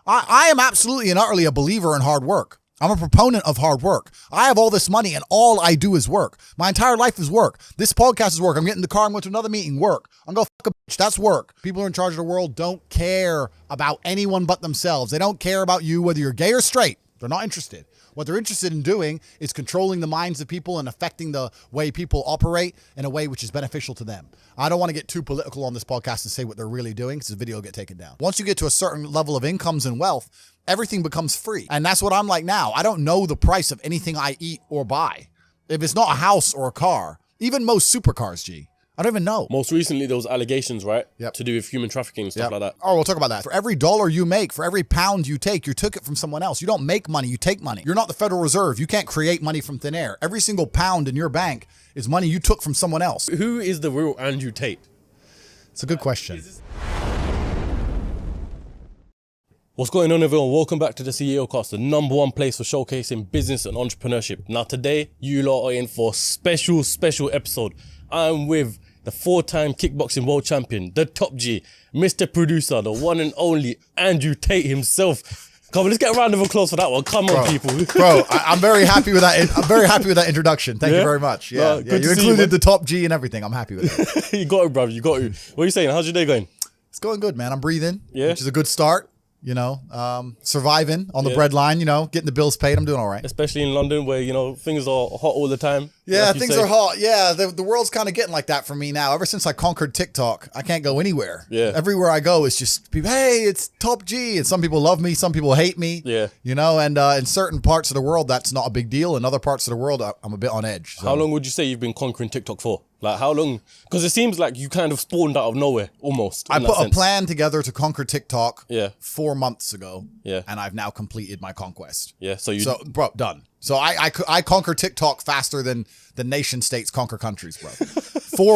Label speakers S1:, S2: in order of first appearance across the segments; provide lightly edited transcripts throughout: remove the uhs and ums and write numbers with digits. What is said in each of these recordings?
S1: I am absolutely and utterly a believer in hard work. I'm a proponent of hard work. I have all this money and all I do is work. My entire life is work. This podcast is work. I'm getting in the car. I'm going to another meeting. Work. I'm going to fuck a bitch. That's work. People who are in charge of the world don't care about anyone but themselves. They don't care about you, whether you're gay or straight. They're not interested. What they're interested in doing is controlling the minds of people and affecting the way people operate in a way which is beneficial to them. I don't want to get too political on this podcast and say what they're really doing because the video will get taken down. Once you get to a certain level of incomes and wealth, everything becomes free. And that's what I'm like now. I don't know the price of anything I eat or buy. If it's not a house or a car, even most supercars, G, I don't even know.
S2: Most recently, there was allegations, right?
S1: Yep.
S2: To do with human trafficking and stuff like that.
S1: Oh, we'll talk about that. For every dollar you make, for every pound you take, you took it from someone else. You don't make money, you take money. You're not the Federal Reserve. You can't create money from thin air. Every single pound in your bank is money you took from someone else.
S2: Who is the real Andrew Tate?
S1: It's a good question.
S2: What's going on, everyone? Welcome back to the CEO Cast, the #1 place for showcasing business and entrepreneurship. Now today, you lot are in for a special episode. I'm with the 4-time kickboxing world champion, the top G, Mr. Producer, the one and only Andrew Tate himself. Come on, let's get a round of applause for that one. Come on, people.
S1: I'm very happy with that. I'm very happy with that introduction. Thank you very much. Yeah, you included the top G and everything. I'm happy with it.
S2: You got it, brother. You got it. What are you saying? How's your day going?
S1: It's going good, man. I'm breathing,
S2: Yeah.
S1: which is a good start. You know, surviving on the bread line, you know, getting the bills paid. I'm doing all right.
S2: Especially in London where, you know, things are hot all the time.
S1: Yeah,
S2: like
S1: things are hot. Yeah, the world's kind of getting like that for me now. Ever since I conquered TikTok, I can't go anywhere.
S2: Yeah.
S1: Everywhere I go, it's just people, hey, it's top G. And some people love me. Some people hate me.
S2: Yeah.
S1: You know, and in certain parts of the world, that's not a big deal. In other parts of the world, I'm a bit on edge. So.
S2: How long would you say you've been conquering TikTok for? Like, how long? Because it seems like you kind of spawned out of nowhere, almost.
S1: I put a plan together to conquer TikTok 4 months ago.
S2: Yeah.
S1: And I've now completed my conquest.
S2: Yeah. So,
S1: bro, done. So I conquer TikTok faster than the nation states conquer countries, bro.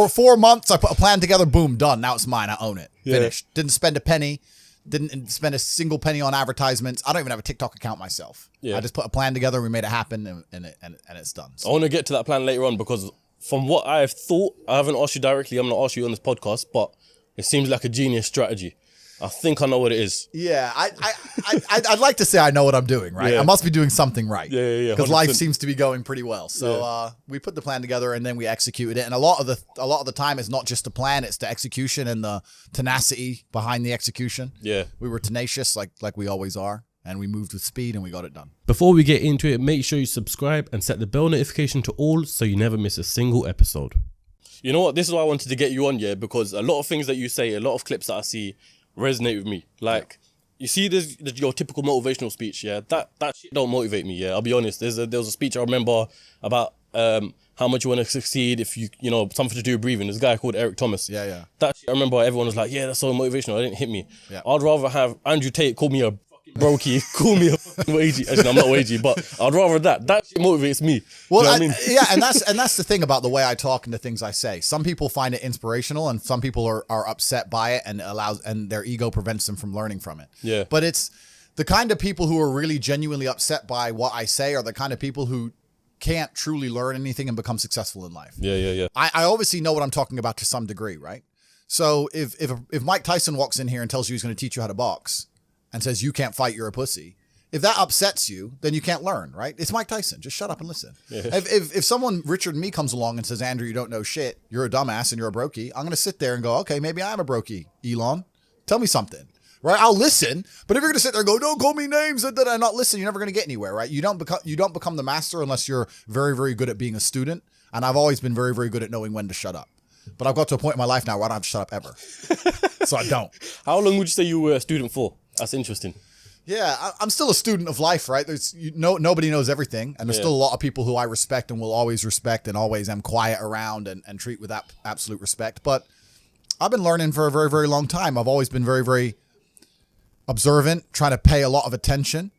S1: Four months, I put a plan together, boom, done. Now it's mine. I own it. Finished. Didn't spend a penny. Didn't spend a single penny on advertisements. I don't even have a TikTok account myself. Yeah. I just put a plan together. We made it happen, and it's done. So.
S2: I want to get to that plan later on because from what I've thought, I haven't asked you directly. I'm going to ask you on this podcast, but it seems like a genius strategy. I think I know what it is.
S1: Yeah, I'd like to say I know what I'm doing, right?
S2: Yeah.
S1: I must be doing something right.
S2: Yeah.
S1: Because life seems to be going pretty well. So we put the plan together and then we executed it. And a lot of the time, it's not just the plan; it's the execution and the tenacity behind the execution.
S2: Yeah,
S1: we were tenacious, like we always are, and we moved with speed and we got it done.
S2: Before we get into it, make sure you subscribe and set the bell notification to all so you never miss a single episode. You know what? This is why I wanted to get you on, because a lot of things that you say, a lot of clips that I see, resonate with me. Like, you see this your typical motivational speech, that shit don't motivate me, I'll be honest. There was a speech I remember about how much you want to succeed if you know, something to do with breathing. There's a guy called Eric Thomas.
S1: Yeah.
S2: That shit, I remember everyone was like, that's so motivational. It didn't hit me.
S1: Yeah.
S2: I'd rather have Andrew Tate call me a brokey, call me a fucking wagey. Actually, I'm not wagey, but I'd rather that shit motivates me.
S1: Well,
S2: you know what I mean?
S1: Yeah, and that's the thing about the way I talk and the things I say. Some people find it inspirational, and some people are upset by it, and their ego prevents them from learning from it.
S2: Yeah.
S1: But it's the kind of people who are really genuinely upset by what I say are the kind of people who can't truly learn anything and become successful in life.
S2: Yeah.
S1: I obviously know what I'm talking about to some degree, right? So if Mike Tyson walks in here and tells you he's going to teach you how to box and says you can't fight, you're a pussy. If that upsets you, then you can't learn, right? It's Mike Tyson. Just shut up and listen. Yeah. If someone, Richard and me, comes along and says, Andrew, you don't know shit, you're a dumbass and you're a brokey, I'm going to sit there and go, okay, maybe I am a brokey, Elon. Tell me something, right? I'll listen. But if you're going to sit there and go, don't call me names and not listen, you're never going to get anywhere, right? You don't become the master unless you're very, very good at being a student. And I've always been very, very good at knowing when to shut up. But I've got to a point in my life now where I don't have to shut up ever. So I don't.
S2: How long would you say you were a student for? That's interesting.
S1: Yeah, I'm still a student of life, right? Nobody knows everything. And there's still a lot of people who I respect and will always respect and always am quiet around and treat with absolute respect. But I've been learning for a very, very long time. I've always been very, very observant, trying to pay a lot of attention.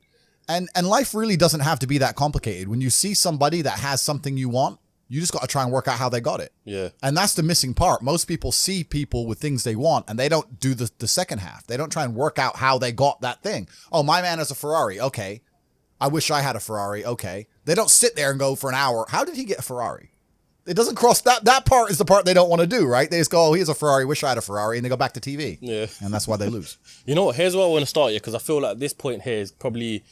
S1: And life really doesn't have to be that complicated. When you see somebody that has something you want, you just got to try and work out how they got it.
S2: Yeah.
S1: And that's the missing part. Most people see people with things they want and they don't do the second half. They don't try and work out how they got that thing. Oh, my man has a Ferrari. Okay. I wish I had a Ferrari. Okay. They don't sit there and go for an hour. How did he get a Ferrari? It doesn't cross that part is the part they don't want to do, right? They just go, oh, here's a Ferrari, wish I had a Ferrari, and they go back to TV.
S2: Yeah.
S1: And that's why they lose.
S2: You know what? Here's where I want to start, yeah, because I feel like this point here is probably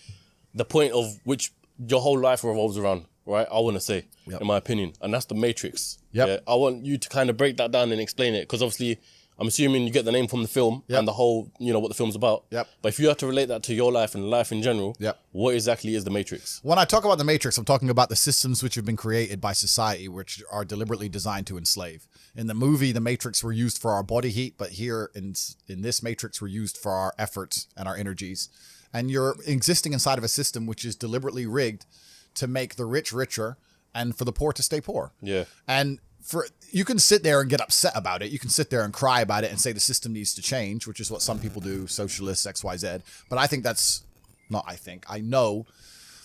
S2: the point of which your whole life revolves around, right? I want to say, in my opinion. And that's the Matrix.
S1: Yep.
S2: Yeah? I want you to kind of break that down and explain it, because obviously I'm assuming you get the name from the film and the whole, what the film's about.
S1: Yep.
S2: But if you have to relate that to your life and life in general, what exactly is the Matrix?
S1: When I talk about the Matrix, I'm talking about the systems which have been created by society, which are deliberately designed to enslave. In the movie, the Matrix were used for our body heat, but here in this Matrix, were used for our efforts and our energies. And you're existing inside of a system which is deliberately rigged to make the rich richer and for the poor to stay poor.
S2: Yeah.
S1: And you can sit there and get upset about it. You can sit there and cry about it and say the system needs to change, which is what some people do, socialists, XYZ. But I think I know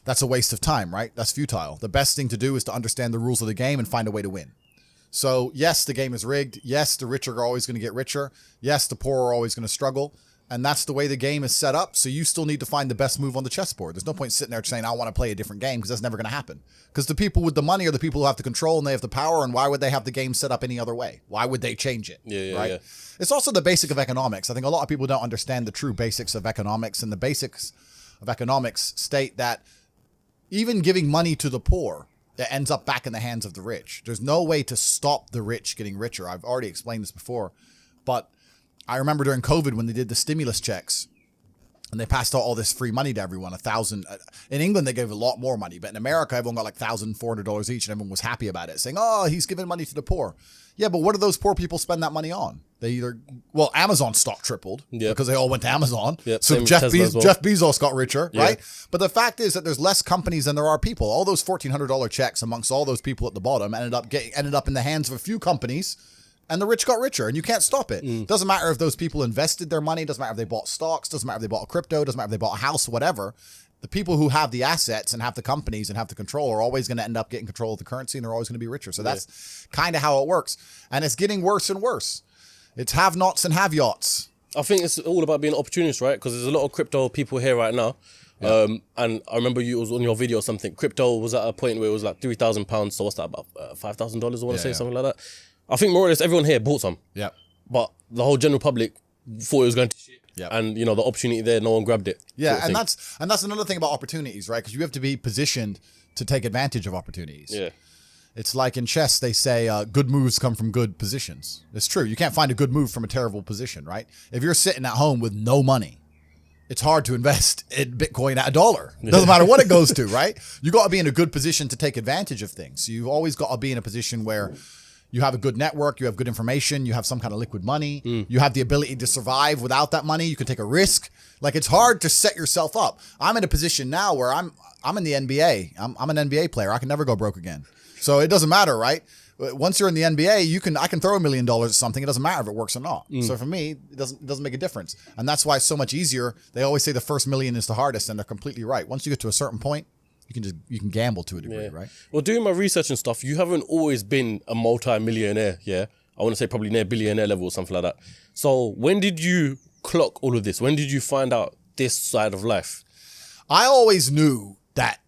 S1: that's a waste of time, right? That's futile. The best thing to do is to understand the rules of the game and find a way to win. So yes, the game is rigged. Yes, the rich are always going to get richer. Yes, the poor are always going to struggle. And that's the way the game is set up. So you still need to find the best move on the chessboard. There's no point sitting there saying, I want to play a different game, because that's never going to happen. Because the people with the money are the people who have the control and they have the power. And why would they have the game set up any other way? Why would they change it? Right? It's also the basic of economics. I think a lot of people don't understand the true basics of economics. And the basics of economics state that even giving money to the poor, it ends up back in the hands of the rich. There's no way to stop the rich getting richer. I've already explained this before, but I remember during COVID when they did the stimulus checks and they passed out all this free money to everyone, $1,000. In England, they gave a lot more money, but in America, everyone got like $1,400 each and everyone was happy about it, saying, oh, he's giving money to the poor. Yeah, but what do those poor people spend that money on? They Amazon stock tripled because they all went to Amazon. So Jeff Bezos got richer, right? But the fact is that there's less companies than there are people. All those $1,400 checks amongst all those people at the bottom ended up in the hands of a few companies. And the rich got richer, and you can't stop it. Doesn't matter if those people invested their money. Doesn't matter if they bought stocks. Doesn't matter if they bought a crypto. Doesn't matter if they bought a house, whatever. The people who have the assets and have the companies and have the control are always going to end up getting control of the currency, and they're always going to be richer. So that's kind of how it works. And it's getting worse and worse. It's have-nots and have-yachts.
S2: I think it's all about being opportunist, right? Because there's a lot of crypto people here right now. And I remember you was on your video or something. Crypto was at a point where it was like £3,000. So what's that, about $5,000? I want to say something like that. I think more or less everyone here bought some. Yeah. But the whole general public thought it was going to shit. Yeah. And the opportunity there, no one grabbed it.
S1: Yeah, and that's another thing about opportunities, right? Because you have to be positioned to take advantage of opportunities. Yeah. It's like in chess, they say good moves come from good positions. It's true. You can't find a good move from a terrible position, right? If you're sitting at home with no money, it's hard to invest in Bitcoin at $1. Doesn't matter what it goes to, right? You got to be in a good position to take advantage of things. So you've always got to be in a position where you have a good network, you have good information, you have some kind of liquid money, you have the ability to survive without that money, you can take a risk. Like, it's hard to set yourself up. I'm in a position now where I'm in the NBA. I'm an NBA player. I can never go broke again. So it doesn't matter, right? Once you're in the NBA, I can throw $1 million at something. It doesn't matter if it works or not. So for me, it doesn't make a difference. And that's why it's so much easier. They always say the first million is the hardest, and they're completely right. Once you get to a certain point, you can gamble to a degree, right?
S2: Well, doing my research and stuff, you haven't always been a multi-millionaire, I want to say probably near billionaire level or something like that. So when did you clock all of this? When did you find out this side of life?
S1: I always knew that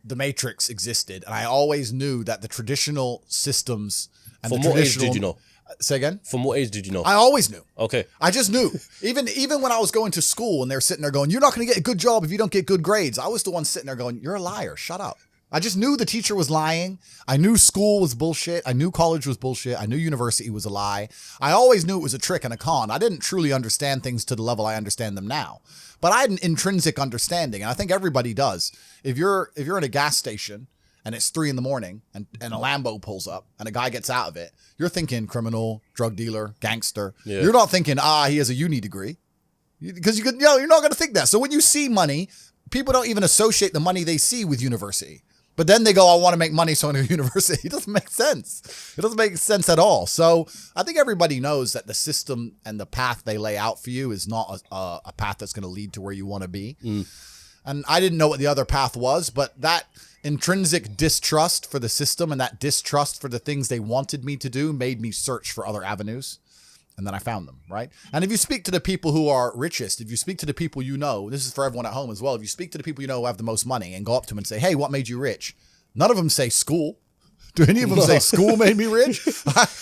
S1: the Matrix existed, and I always knew that the traditional systems and
S2: From what age did you know?
S1: Say again?
S2: From what age did you know?
S1: I always knew.
S2: Okay.
S1: I just knew. Even when I was going to school and they're sitting there going, you're not going to get a good job if you don't get good grades. I was the one sitting there going, you're a liar. Shut up. I just knew the teacher was lying. I knew school was bullshit. I knew college was bullshit. I knew university was a lie. I always knew it was a trick and a con. I didn't truly understand things to the level I understand them now. But I had an intrinsic understanding, and I think everybody does. If you're in a gas station and it's 3 a.m. and a Lambo pulls up and a guy gets out of it, you're thinking criminal, drug dealer, gangster. Yeah. You're not thinking, he has a uni degree. Because you're not going to think that. So when you see money, people don't even associate the money they see with university. But then they go, I want to make money, so I'm going to university. It doesn't make sense. It doesn't make sense at all. So I think everybody knows that the system and the path they lay out for you is not a path that's going to lead to where you want to be. And I didn't know what the other path was, but that intrinsic distrust for the system and that distrust for the things they wanted me to do made me search for other avenues. And then I found them, right? And if you speak to the people who are richest, if you speak to the people this is for everyone at home as well, if you speak to the people who have the most money and go up to them and say, hey, what made you rich? None of them say school. Do any of them say school made me rich?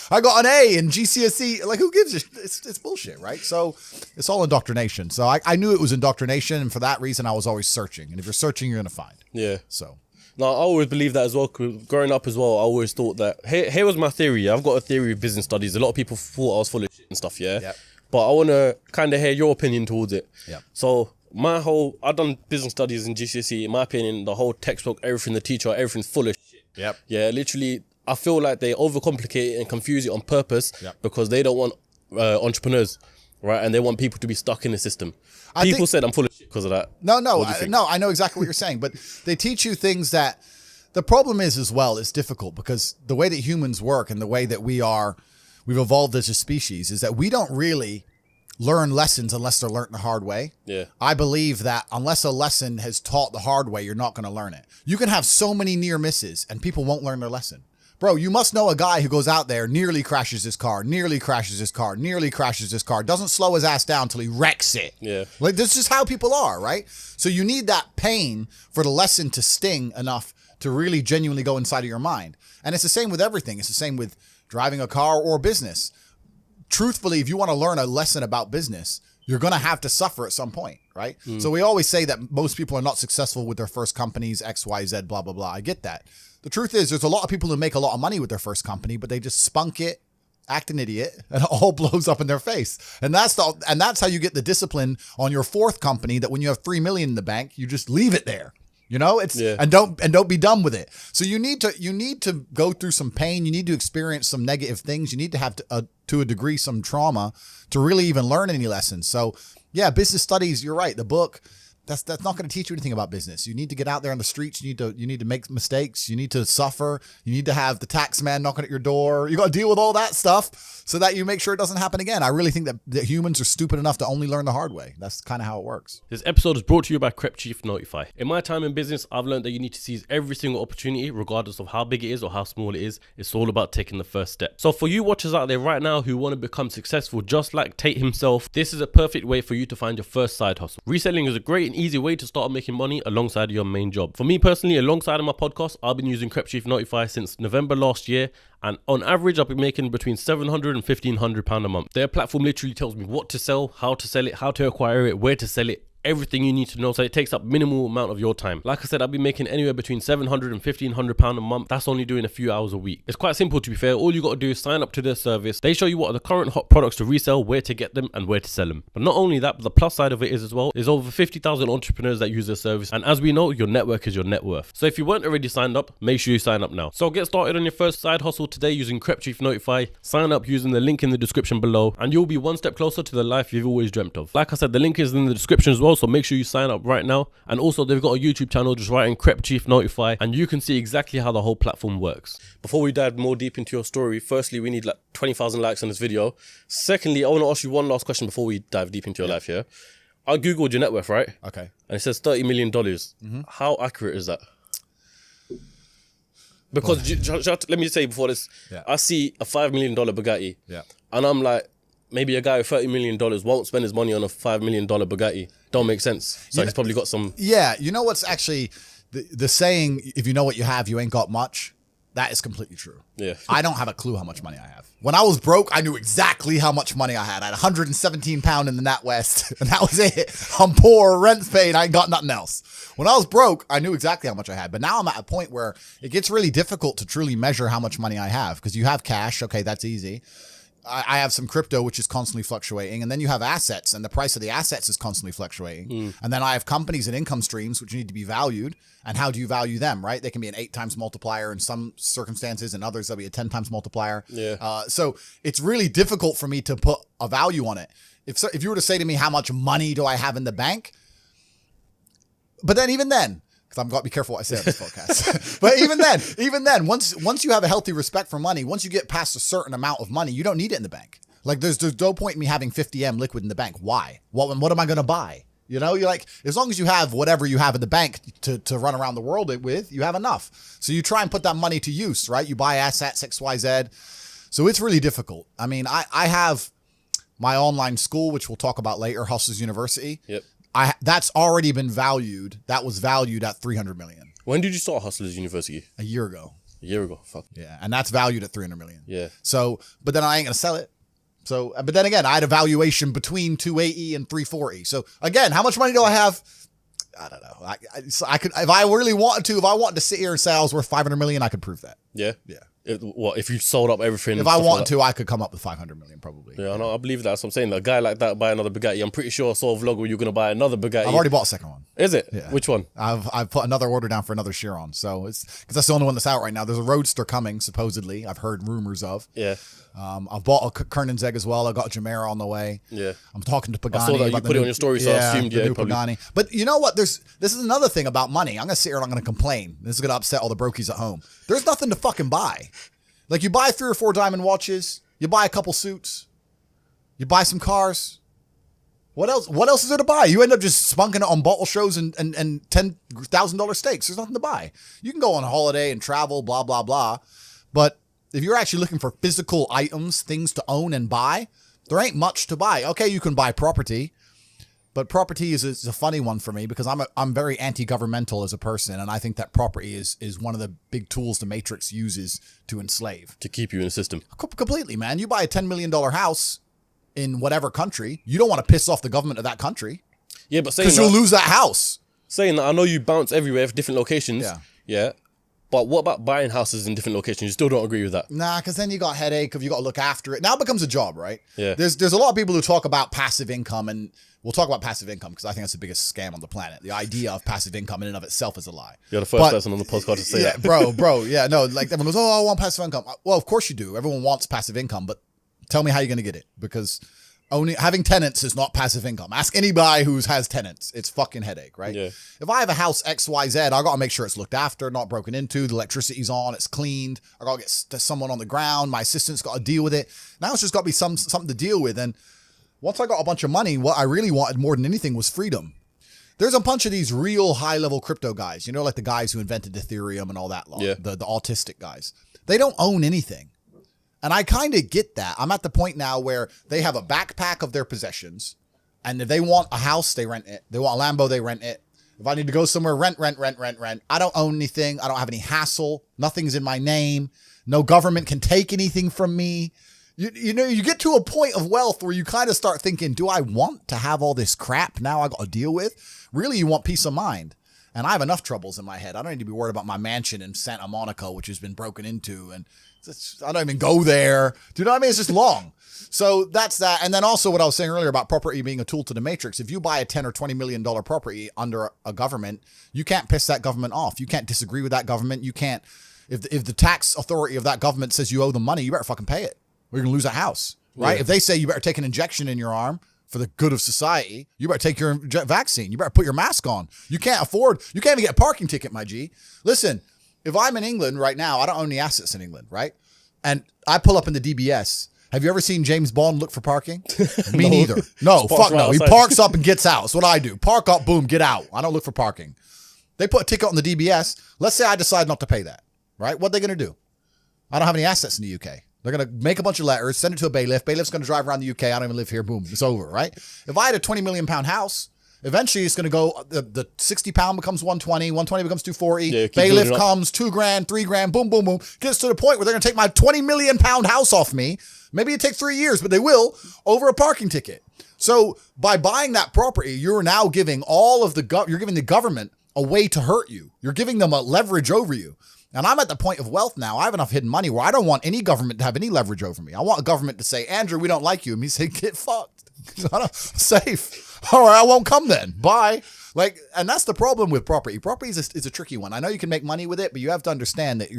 S1: I got an A in GCSE. Like, who gives a shit? It's bullshit, right? So it's all indoctrination. So I knew it was indoctrination, and for that reason, I was always searching. And if you're searching, you're going to find.
S2: Yeah.
S1: So.
S2: No, I always believe that as well. 'Cause growing up as well, I always thought that, here was my theory. Yeah? I've got a theory of business studies. A lot of people thought I was full of shit and stuff, yeah?
S1: Yep.
S2: But I want to kind of hear your opinion towards it.
S1: Yep.
S2: So I've done business studies in GCSE. In my opinion, the whole textbook, everything, the teacher, everything's full of shit.
S1: Yep.
S2: Yeah, literally, I feel like they overcomplicate it and confuse it on purpose because they don't want entrepreneurs, right? And they want people to be stuck in the system. People said I'm full of shit because of that.
S1: No, I know exactly what you're saying, but they teach you things that the problem is as well, it's difficult because the way that humans work and the way that we've evolved as a species is that we don't really learn lessons unless they're learned the hard way.
S2: Yeah.
S1: I believe that unless a lesson has taught the hard way, you're not going to learn it. You can have so many near misses and people won't learn their lesson. Bro, you must know a guy who goes out there, nearly crashes his car, doesn't slow his ass down till he wrecks it.
S2: Yeah.
S1: Like, this is how people are, right? So you need that pain for the lesson to sting enough to really genuinely go inside of your mind. And it's the same with everything. It's the same with driving a car or business. Truthfully, if you want to learn a lesson about business, you're going to have to suffer at some point, right? So we always say that most people are not successful with their first companies, X, Y, Z, blah, blah, blah. I get that. The truth is there's a lot of people who make a lot of money with their first company, but they just spunk it, act an idiot, and it all blows up in their face. And that's how you get the discipline on your fourth company that when you have 3 million in the bank, you just leave it there. You know, and don't be done with it. So you need to go through some pain. You need to experience some negative things. You need to have to a degree some trauma to really even learn any lessons. So yeah, business studies. You're right. The book. That's not going to teach you anything about business. You need to get out there on the streets. You need to make mistakes. You need to suffer. You need to have the tax man knocking at your door. You got to deal with all that stuff so that you make sure it doesn't happen again. I really think that humans are stupid enough to only learn the hard way. That's kind of how it works.
S2: This episode is brought to you by Crep Chief Notify. In my time in business, I've learned that you need to seize every single opportunity, regardless of how big it is or how small it is. It's all about taking the first step. So for you watchers out there right now who want to become successful, just like Tate himself, this is a perfect way for you to find your first side hustle. Reselling is a great and easy way to start making money alongside your main job. For me personally, alongside of my podcast, I've been using Crep Chief Notify since November last year, and on average I've been making between £700 and £1,500 a month. Their platform literally tells me what to sell, how to sell it, how to acquire it, where to sell it, everything you need to know, so it takes up minimal amount of your time. Like I said, I've been making anywhere between £700 and £1,500 a month. That's only doing a few hours a week. It's quite simple, to be fair. All you got to do is sign up to their service. They show you what are the current hot products to resell, where to get them, and where to sell them. But not only that, but the plus side of it is as well, there's over 50,000 entrepreneurs that use their service, and as we know, your network is your net worth. So if you weren't already signed up, make sure you sign up now. So get started on your first side hustle today using Crep Chief Notify. Sign up using the link in the description below, and you'll be one step closer to the life you've always dreamt of. Like I said, the link is in the description as well, so make sure you sign up right now. And also, they've got a YouTube channel, just write in Crep Chief Notify, and you can see exactly how the whole platform works. Before we dive more deep into your story, firstly, we need like 20,000 likes on this video. Secondly, I want to ask you one last question before we dive deep into your life here. I googled your net worth, right?
S1: Okay.
S2: And it says $30 million. How accurate is that? Because let me say before this, I see a $5 million Bugatti, and I'm like, maybe a guy with $30 million won't spend his money on a $5 million Bugatti. Don't make sense. So he's probably got some.
S1: Yeah, you know what's actually the saying, if you know what you have, you ain't got much. That is completely true.
S2: Yeah.
S1: I don't have a clue how much money I have. When I was broke, I knew exactly how much money I had. I had 117 pound in the NatWest, and that was it. I'm poor, rent's paid, I ain't got nothing else. When I was broke, I knew exactly how much I had. But now I'm at a point where it gets really difficult to truly measure how much money I have, because you have cash. Okay, that's easy. I have some crypto, which is constantly fluctuating. And then you have assets, and the price of the assets is constantly fluctuating. And then I have companies and income streams, which need to be valued. And how do you value them, right? They can be an 8 times multiplier in some circumstances, and others they'll be a 10 times multiplier.
S2: Yeah.
S1: So it's really difficult for me to put a value on it. If you were to say to me, how much money do I have in the bank? But then even then, because I've got to be careful what I say on this podcast. But even then, once you have a healthy respect for money, once you get past a certain amount of money, you don't need it in the bank. Like there's no point in me having 50M liquid in the bank. Why? What am I going to buy? You know, you're like, as long as you have whatever you have in the bank to run around the world with, you have enough. So you try and put that money to use, right? You buy assets, XYZ. So it's really difficult. I mean, I have my online school, which we'll talk about later, Hustlers University.
S2: Yep.
S1: That's already been valued. That was valued at 300 million.
S2: When did you start Hustlers University?
S1: A year ago.
S2: A year ago. Fuck.
S1: Yeah, and that's valued at 300 million.
S2: Yeah.
S1: So, but then I ain't gonna sell it. So, but then again, I had a valuation between 280 and 340. So again, how much money do I have? I don't know. I could, if I really wanted to, if I wanted to sit here and say I was worth 500 million, I could prove that.
S2: Yeah.
S1: Yeah.
S2: If you sold up everything?
S1: If I wanted to, I could come up with 500 million probably.
S2: Yeah, I know. I believe that. That's what I'm saying. A guy like that buy another Bugatti. I'm pretty sure I saw a vlog where you're gonna buy another Bugatti.
S1: I've already bought a second one.
S2: Is it?
S1: Yeah.
S2: Which one?
S1: I've put another order down for another Chiron. So it's because that's the only one that's out right now. There's a Roadster coming supposedly. I've heard rumors of.
S2: Yeah.
S1: I've bought a Kernan's Egg as well. I got a Jamera on the way.
S2: Yeah.
S1: I'm talking to Pagani.
S2: I saw that
S1: about
S2: you put it on your story, so I assumed
S1: the new
S2: probably.
S1: Pagani. But you know what? This is another thing about money. I'm gonna sit here and I'm gonna complain. This is gonna upset all the brokies at home. There's nothing to fucking buy. Like you buy 3 or 4 diamond watches, you buy a couple suits, you buy some cars. What else? What else is there to buy? You end up just spunking it on bottle shows and $10,000 steaks. There's nothing to buy. You can go on holiday and travel, blah blah blah. But if you're actually looking for physical items, things to own and buy, there ain't much to buy. Okay, you can buy property. But property is a funny one for me because I'm very anti-governmental as a person, and I think that property is one of the big tools the Matrix uses to enslave.
S2: To keep you in the system.
S1: Completely, man. You buy a $10 million house in whatever country, you don't want to piss off the government of that country.
S2: Yeah, but saying
S1: because you'll lose that house.
S2: Saying that, I know you bounce everywhere for different locations.
S1: Yeah.
S2: Yeah. But what about buying houses in different locations? You still don't agree with that?
S1: Nah, because then you got headache if you got to look after it. Now it becomes a job, right?
S2: Yeah.
S1: There's a lot of people who talk about passive income, and we'll talk about passive income because I think that's the biggest scam on the planet. The idea of passive income in and of itself is a lie.
S2: You're the first person on the podcast to say that.
S1: bro. Yeah, no, like everyone goes, oh, I want passive income. Well, of course you do. Everyone wants passive income, but tell me how you're going to get it, because only having tenants is not passive income. Ask anybody who has tenants. It's fucking headache, right?
S2: Yeah.
S1: If I have a house XYZ, I got to make sure it's looked after, not broken into, the electricity's on, it's cleaned. I got to get someone on the ground. My assistant's got to deal with it. Now it's just got to be something to deal with. And once I got a bunch of money, what I really wanted more than anything was freedom. There's a bunch of these real high-level crypto guys, you know, like the guys who invented Ethereum and all that lot,
S2: Yeah.
S1: the autistic guys. They don't own anything. And I kind of get that. I'm at the point now where they have a backpack of their possessions, and if they want a house, they rent it. They want a Lambo, they rent it. If I need to go somewhere, rent. I don't own anything. I don't have any hassle. Nothing's in my name. No government can take anything from me. You know, you get to a point of wealth where you kind of start thinking, do I want to have all this crap now I got to deal with? Really, you want peace of mind. And I have enough troubles in my head. I don't need to be worried about my mansion in Santa Monica, which has been broken into. And I don't even go there. Do you know what I mean? It's just long. So that's that. And then also what I was saying earlier about property being a tool to the Matrix. If you buy a $10 or $20 million property under a government, you can't piss that government off. You can't disagree with that government. You can't, if the tax authority of that government says you owe them money, you better fucking pay it, or you're going to lose a house, right?
S2: Yeah.
S1: If they say you better take an injection in your arm for the good of society, you better take your vaccine. You better put your mask on. You can't even get a parking ticket, my G. Listen, if I'm in England right now, I don't own any assets in England, right? And I pull up in the DBS. Have you ever seen James Bond look for parking? Me
S2: No.
S1: neither. No,
S2: Just parks
S1: fuck
S2: right
S1: no. He
S2: outside.
S1: parks up and gets out. That's what I do. Park up, boom, get out. I don't look for parking. They put a ticket on the DBS. Let's say I decide not to pay that, right? What are they going to do? I don't have any assets in the UK. They're going to make a bunch of letters, send it to a bailiff. Bailiff's going to drive around the UK. I don't even live here. Boom, it's over, right? If I had a 20 million pound house, eventually it's going to go, the 60 pound becomes 120, 120 becomes 240.
S2: Yeah, keep
S1: bailiff
S2: building up.
S1: comes, 2 grand, 3 grand, boom, boom, boom. Gets to the point where they're going to take my 20 million pound house off me. Maybe it takes 3 years, but they will, over a parking ticket. So by buying that property, you're now giving you're giving the government a way to hurt you. You're giving them a leverage over you. And I'm at the point of wealth now. I have enough hidden money where I don't want any government to have any leverage over me. I want a government to say, Andrew, we don't like you. And me say, get fucked. Safe. All right, I won't come then. Bye. And that's the problem with property. Property is a tricky one. I know you can make money with it, but you have to understand that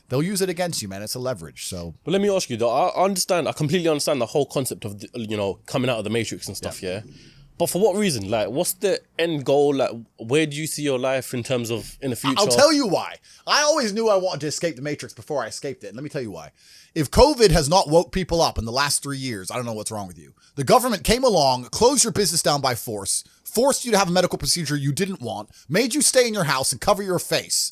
S1: they'll use it against you, man. It's a leverage. So,
S2: But let me ask you though, I completely understand the whole concept of, coming out of the Matrix and stuff, yeah? But for what reason? Like, what's the end goal? Like, where do you see your life in terms of in the future?
S1: I'll tell you why. I always knew I wanted to escape the Matrix before I escaped it. And let me tell you why. If COVID has not woke people up in the last 3 years, I don't know what's wrong with you. The government came along, closed your business down by force, forced you to have a medical procedure you didn't want, made you stay in your house and cover your face.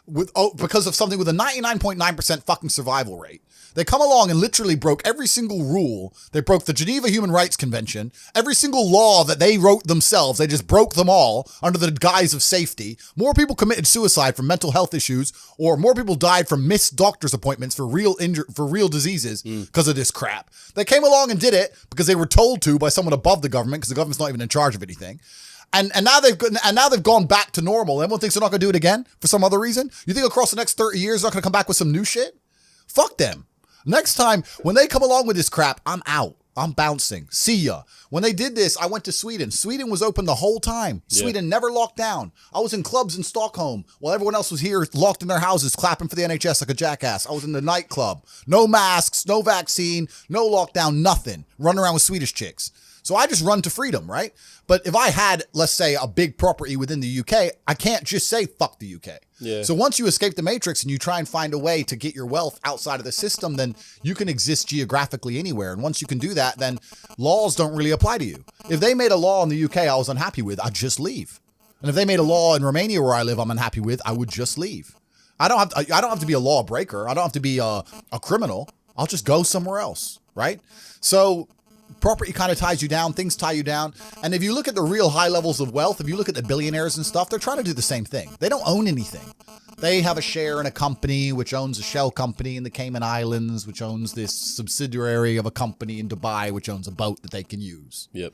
S1: because of something with a 99.9% fucking survival rate. They come along and literally broke every single rule. They broke the Geneva Human Rights Convention, every single law that they wrote themselves. They just broke them all under the guise of safety. More people committed suicide from mental health issues, or more people died from missed doctor's appointments for real diseases because of this crap. They came along and did it because they were told to by someone above the government, because the government's not even in charge of anything. And now they've gone back to normal. Everyone thinks they're not going to do it again for some other reason. You think across the next 30 years they're not going to come back with some new shit? Fuck them. Next time, when they come along with this crap, I'm out. I'm bouncing. See ya. When they did this, I went to Sweden. Sweden was open the whole time. Sweden never locked down. I was in clubs in Stockholm while everyone else was here locked in their houses clapping for the NHS like a jackass. I was in the nightclub. No masks, no vaccine, no lockdown, nothing. Running around with Swedish chicks. So I just run to freedom, right? But if I had, let's say, a big property within the UK, I can't just say, fuck the UK.
S2: Yeah.
S1: So once you escape the matrix and you try and find a way to get your wealth outside of the system, then you can exist geographically anywhere. And once you can do that, then laws don't really apply to you. If they made a law in the UK I was unhappy with, I'd just leave. And if they made a law in Romania where I live I'm unhappy with, I would just leave. I don't have to be a lawbreaker. I don't have to be a criminal. I'll just go somewhere else, right? So property kind of ties you down, things tie you down. And if you look at the real high levels of wealth, if you look at the billionaires and stuff, they're trying to do the same thing. They don't own anything. They have a share in a company which owns a shell company in the Cayman Islands, which owns this subsidiary of a company in Dubai, which owns a boat that they can use.
S2: Yep.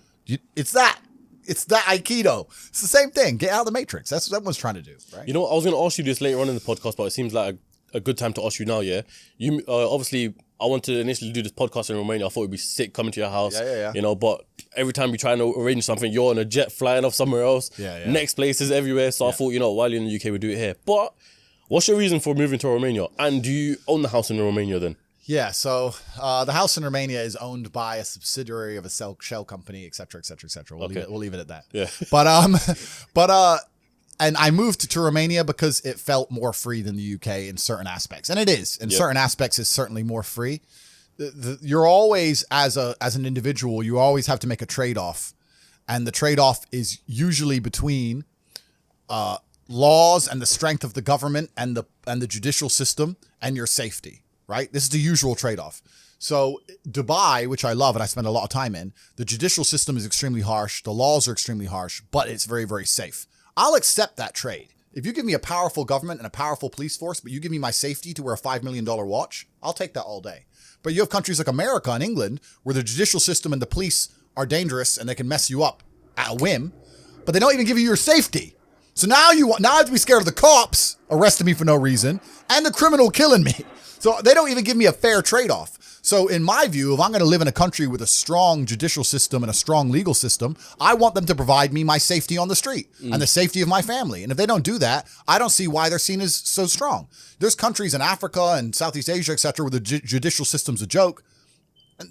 S1: It's that Aikido. It's the same thing. Get out of the matrix. That's what everyone's trying to do, right?
S2: You know, I was going to ask you this later on in the podcast, but it seems like a good time to ask you now, yeah? You obviously, I wanted to initially do this podcast in Romania. I thought it'd be sick coming to your house.
S1: Yeah.
S2: You know, but every time we try and arrange something, you're on a jet flying off somewhere else.
S1: Yeah.
S2: Next places everywhere. So I thought, you know, while you're in the UK, we'll do it here. But what's your reason for moving to Romania? And do you own the house in Romania then?
S1: Yeah, so the house in Romania is owned by a subsidiary of a shell company, et cetera, et cetera, et cetera. We'll leave it at that.
S2: Yeah.
S1: But and I moved to Romania because it felt more free than the UK in certain aspects. And it is. In certain aspects, it's certainly more free. You're always, as an individual, you always have to make a trade-off. And the trade-off is usually between laws and the strength of the government and the judicial system and your safety, right? This is the usual trade-off. So Dubai, which I love and I spend a lot of time in, the judicial system is extremely harsh. The laws are extremely harsh, but it's very, very safe. I'll accept that trade. If you give me a powerful government and a powerful police force, but you give me my safety to wear a $5 million watch, I'll take that all day. But you have countries like America and England where the judicial system and the police are dangerous and they can mess you up at a whim, but they don't even give you your safety. So now I have to be scared of the cops arresting me for no reason and the criminal killing me. So they don't even give me a fair trade-off. So in my view, if I'm going to live in a country with a strong judicial system and a strong legal system, I want them to provide me my safety on the street and the safety of my family. And if they don't do that, I don't see why they're seen as so strong. There's countries in Africa and Southeast Asia, et cetera, where the judicial system's a joke.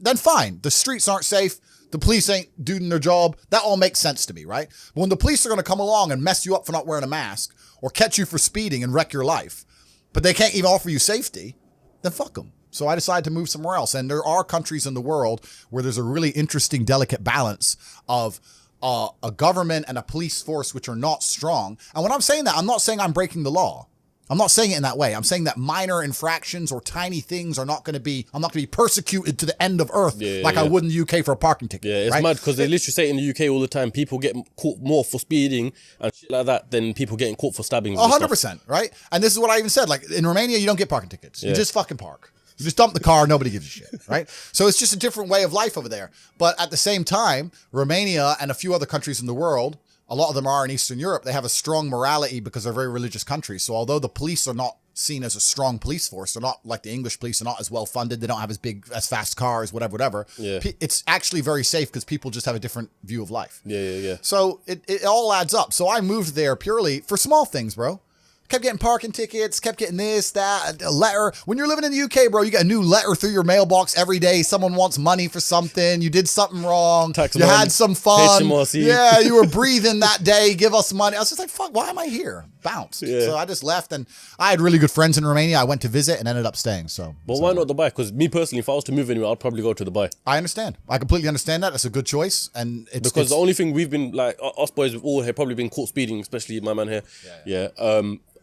S1: Then fine. The streets aren't safe. The police ain't doing their job. That all makes sense to me, right? But when the police are going to come along and mess you up for not wearing a mask or catch you for speeding and wreck your life, but they can't even offer you safety, then fuck them. So I decided to move somewhere else. And there are countries in the world where there's a really interesting, delicate balance of a government and a police force which are not strong. And when I'm saying that, I'm not saying I'm breaking the law. I'm not saying it in that way. I'm saying that minor infractions or tiny things I'm not going to be persecuted to the end of earth I would in the UK for a parking ticket.
S2: Yeah, it's
S1: right?
S2: mad because they literally say in the UK all the time, people get caught more for speeding and shit like that than people getting caught for stabbing.
S1: 100%, right? And this is what I even said. Like in Romania, you don't get parking tickets. You just fucking park. You just dump the car, nobody gives a shit, right? So it's just a different way of life over there. But at the same time, Romania and a few other countries in the world, a lot of them are in Eastern Europe, they have a strong morality because they're very religious countries. So although the police are not seen as a strong police force, they're not like the English police, they're not as well funded, they don't have as fast cars, whatever.
S2: Yeah.
S1: It's actually very safe because people just have a different view of life.
S2: Yeah.
S1: So it all adds up. So I moved there purely for small things, bro. Kept getting parking tickets, kept getting this, that, a letter. When you're living in the UK, bro, you get a new letter through your mailbox every day. Someone wants money for something. You did something wrong. You had some fun.
S2: HMRC.
S1: Yeah, you were breathing that day. Give us money. I was just like, fuck, why am I here? Bounced.
S2: Yeah.
S1: So I just left, and I had really good friends in Romania. I went to visit and ended up staying.
S2: But why not Dubai? Because me personally, if I was to move anywhere, I'd probably go to Dubai.
S1: I understand. I completely understand that. That's a good choice. And
S2: because the only thing we've been, like, us boys have all have probably been caught speeding, especially my man here. Yeah.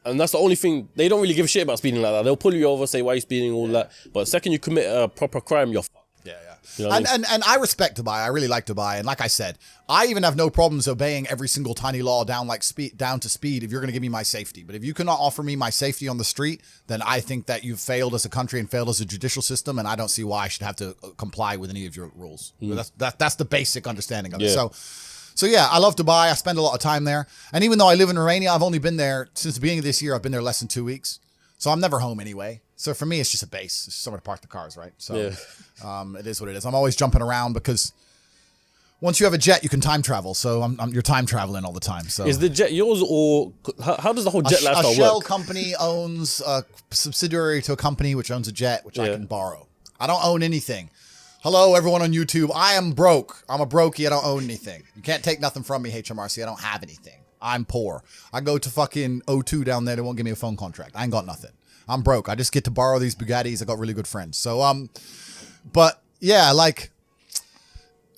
S2: And that's the only thing. They don't really give a shit about speeding like that. They'll pull you over, say why you speeding, all that. But the second you commit a proper crime, you're
S1: Yeah.
S2: You know what I mean?
S1: And I respect Dubai. I really like Dubai. And like I said, I even have no problems obeying every single tiny law down to speed if you're going to give me my safety. But if you cannot offer me my safety on the street, then I think that you've failed as a country and failed as a judicial system. And I don't see why I should have to comply with any of your rules. That's the basic understanding of it. So yeah, I love Dubai. I spend a lot of time there. And even though I live in Romania, I've only been there since the beginning of this year. I've been there less than 2 weeks. So I'm never home anyway. So for me, it's just a base. It's just somewhere to park the cars, right? So it is what it is. I'm always jumping around because once you have a jet, you can time travel. So you're time traveling all the time. So
S2: is the jet yours, or how does the whole jet lifestyle work?
S1: A shell company owns a subsidiary to a company which owns a jet, which I can borrow. I don't own anything. Hello, everyone on YouTube. I am broke. I'm a brokey. I don't own anything. You can't take nothing from me, HMRC. I don't have anything. I'm poor. I go to fucking O2 down there. They won't give me a phone contract. I ain't got nothing. I'm broke. I just get to borrow these Bugattis. I got really good friends. So, but yeah, like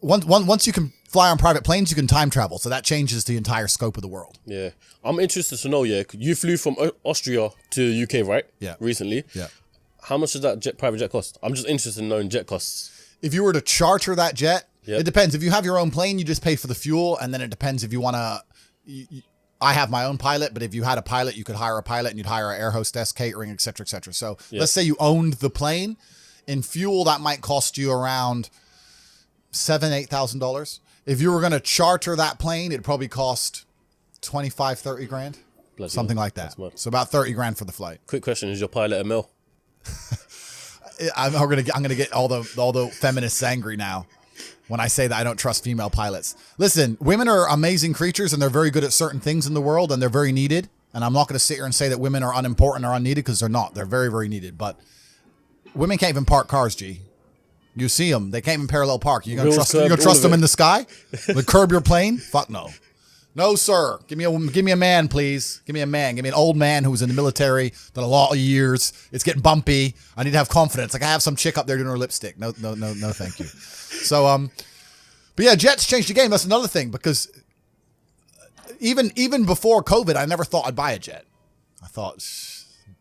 S1: once you can fly on private planes, you can time travel. So that changes the entire scope of the world.
S2: Yeah. I'm interested to know, you flew from Austria to UK, right?
S1: Yeah.
S2: Recently.
S1: Yeah.
S2: How much does that private jet cost? I'm just interested in knowing jet costs.
S1: If you were to charter that jet, it depends. If you have your own plane, you just pay for the fuel. And then it depends if you want to... I have my own pilot, but if you had a pilot, you could hire a pilot and you'd hire an air hostess, catering, et cetera, et cetera. So let's say you owned the plane. In fuel, that might cost you around $8,000. If you were going to charter that plane, it'd probably cost 25, 30 grand. Something like that. So about 30 grand for the flight.
S2: Quick question, is your pilot a male?
S1: I'm gonna get all the feminists angry now when I say that I don't trust female pilots. Listen, women are amazing creatures and they're very good at certain things in the world and they're very needed. And I'm not going to sit here and say that women are unimportant or unneeded because they're not. They're very, very needed. But women can't even park cars, G. You see them. They can't even parallel park. You gonna trust them in the sky? Like curb your plane? Fuck no. No, sir. Give me a man, please. Give me a man. Give me an old man who's in the military, done a lot of years. It's getting bumpy. I need to have confidence. Like I have some chick up there doing her lipstick. No, thank you. So, but yeah, jets changed the game. That's another thing because even before COVID, I never thought I'd buy a jet. I thought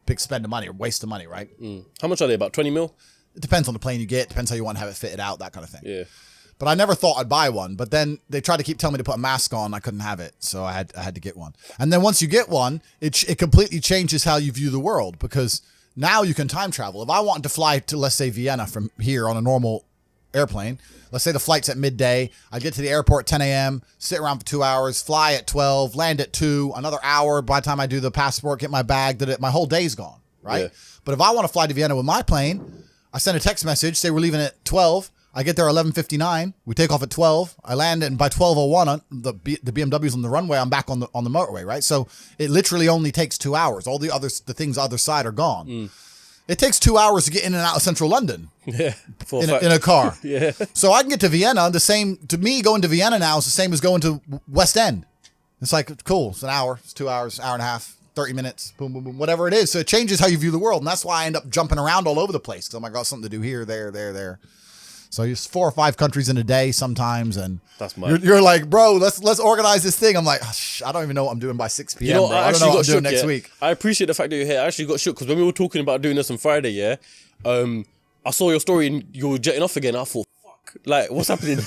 S1: big spend of money or waste of money, right?
S2: How much are they? About 20 mil?
S1: It depends on the plane you get. Depends how you want to have it fitted out, that kind of thing.
S2: Yeah.
S1: But I never thought I'd buy one. But then they tried to keep telling me to put a mask on. I couldn't have it. So I had to get one. And then once you get one, it completely changes how you view the world because now you can time travel. If I wanted to fly to, let's say, Vienna from here on a normal airplane, let's say the flight's at midday. I get to the airport at 10 a.m., sit around for 2 hours, fly at 12, land at 2, another hour. By the time I do the passport, get my bag, my whole day's gone, right? Yeah. But if I want to fly to Vienna with my plane, I send a text message, say we're leaving at 12. I get there 11:59. We take off at 12. I land, and by 12:01, the BMW's on the runway. I'm back on the motorway, right? So it literally only takes 2 hours. All the things other side are gone. It takes 2 hours to get in and out of central London.
S2: Yeah,
S1: in a car.
S2: Yeah.
S1: So I can get to Vienna. To me, going to Vienna now is the same as going to West End. It's like cool. It's an hour. It's 2 hours, hour and a half. 30 minutes, boom, boom, boom, whatever it is. So it changes how you view the world. And that's why I end up jumping around all over the place. Because I got something to do here, there. So it's 4 or 5 countries in a day sometimes. And
S2: that's mad.
S1: You're like, bro, let's organize this thing. I'm like, I don't even know what I'm doing by 6 p.m. Bro. I don't know what I'm doing next week.
S2: I appreciate the fact that you're here. I actually got shook because when we were talking about doing this on Friday, I saw your story and you were jetting off again. I thought, fuck, like, what's happening?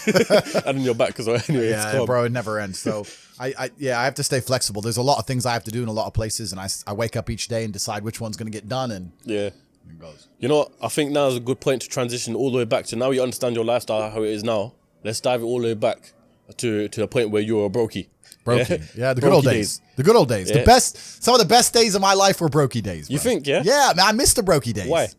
S2: And then you're back as well. Anyway,
S1: yeah, bro, it never ends. So I have to stay flexible. There's a lot of things I have to do in a lot of places, and I wake up each day and decide which one's going to get done. And
S2: yeah, it goes. You know what? I think now is a good point to transition all the way back to now you understand your lifestyle, how it is now. Let's dive it all the way back to the point where you're a brokey.
S1: Brokey. Yeah, the good old days. The good old days. Yeah. Some of the best days of my life were brokey days. Bro.
S2: You think, yeah?
S1: Yeah, man, I miss the brokey days.
S2: Why?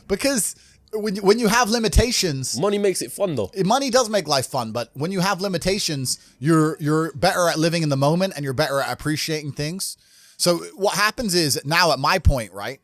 S1: Because when you have limitations,
S2: money makes it fun though.
S1: Money does make life fun, but when you have limitations, you're better at living in the moment and you're better at appreciating things. So what happens is now at my point, right?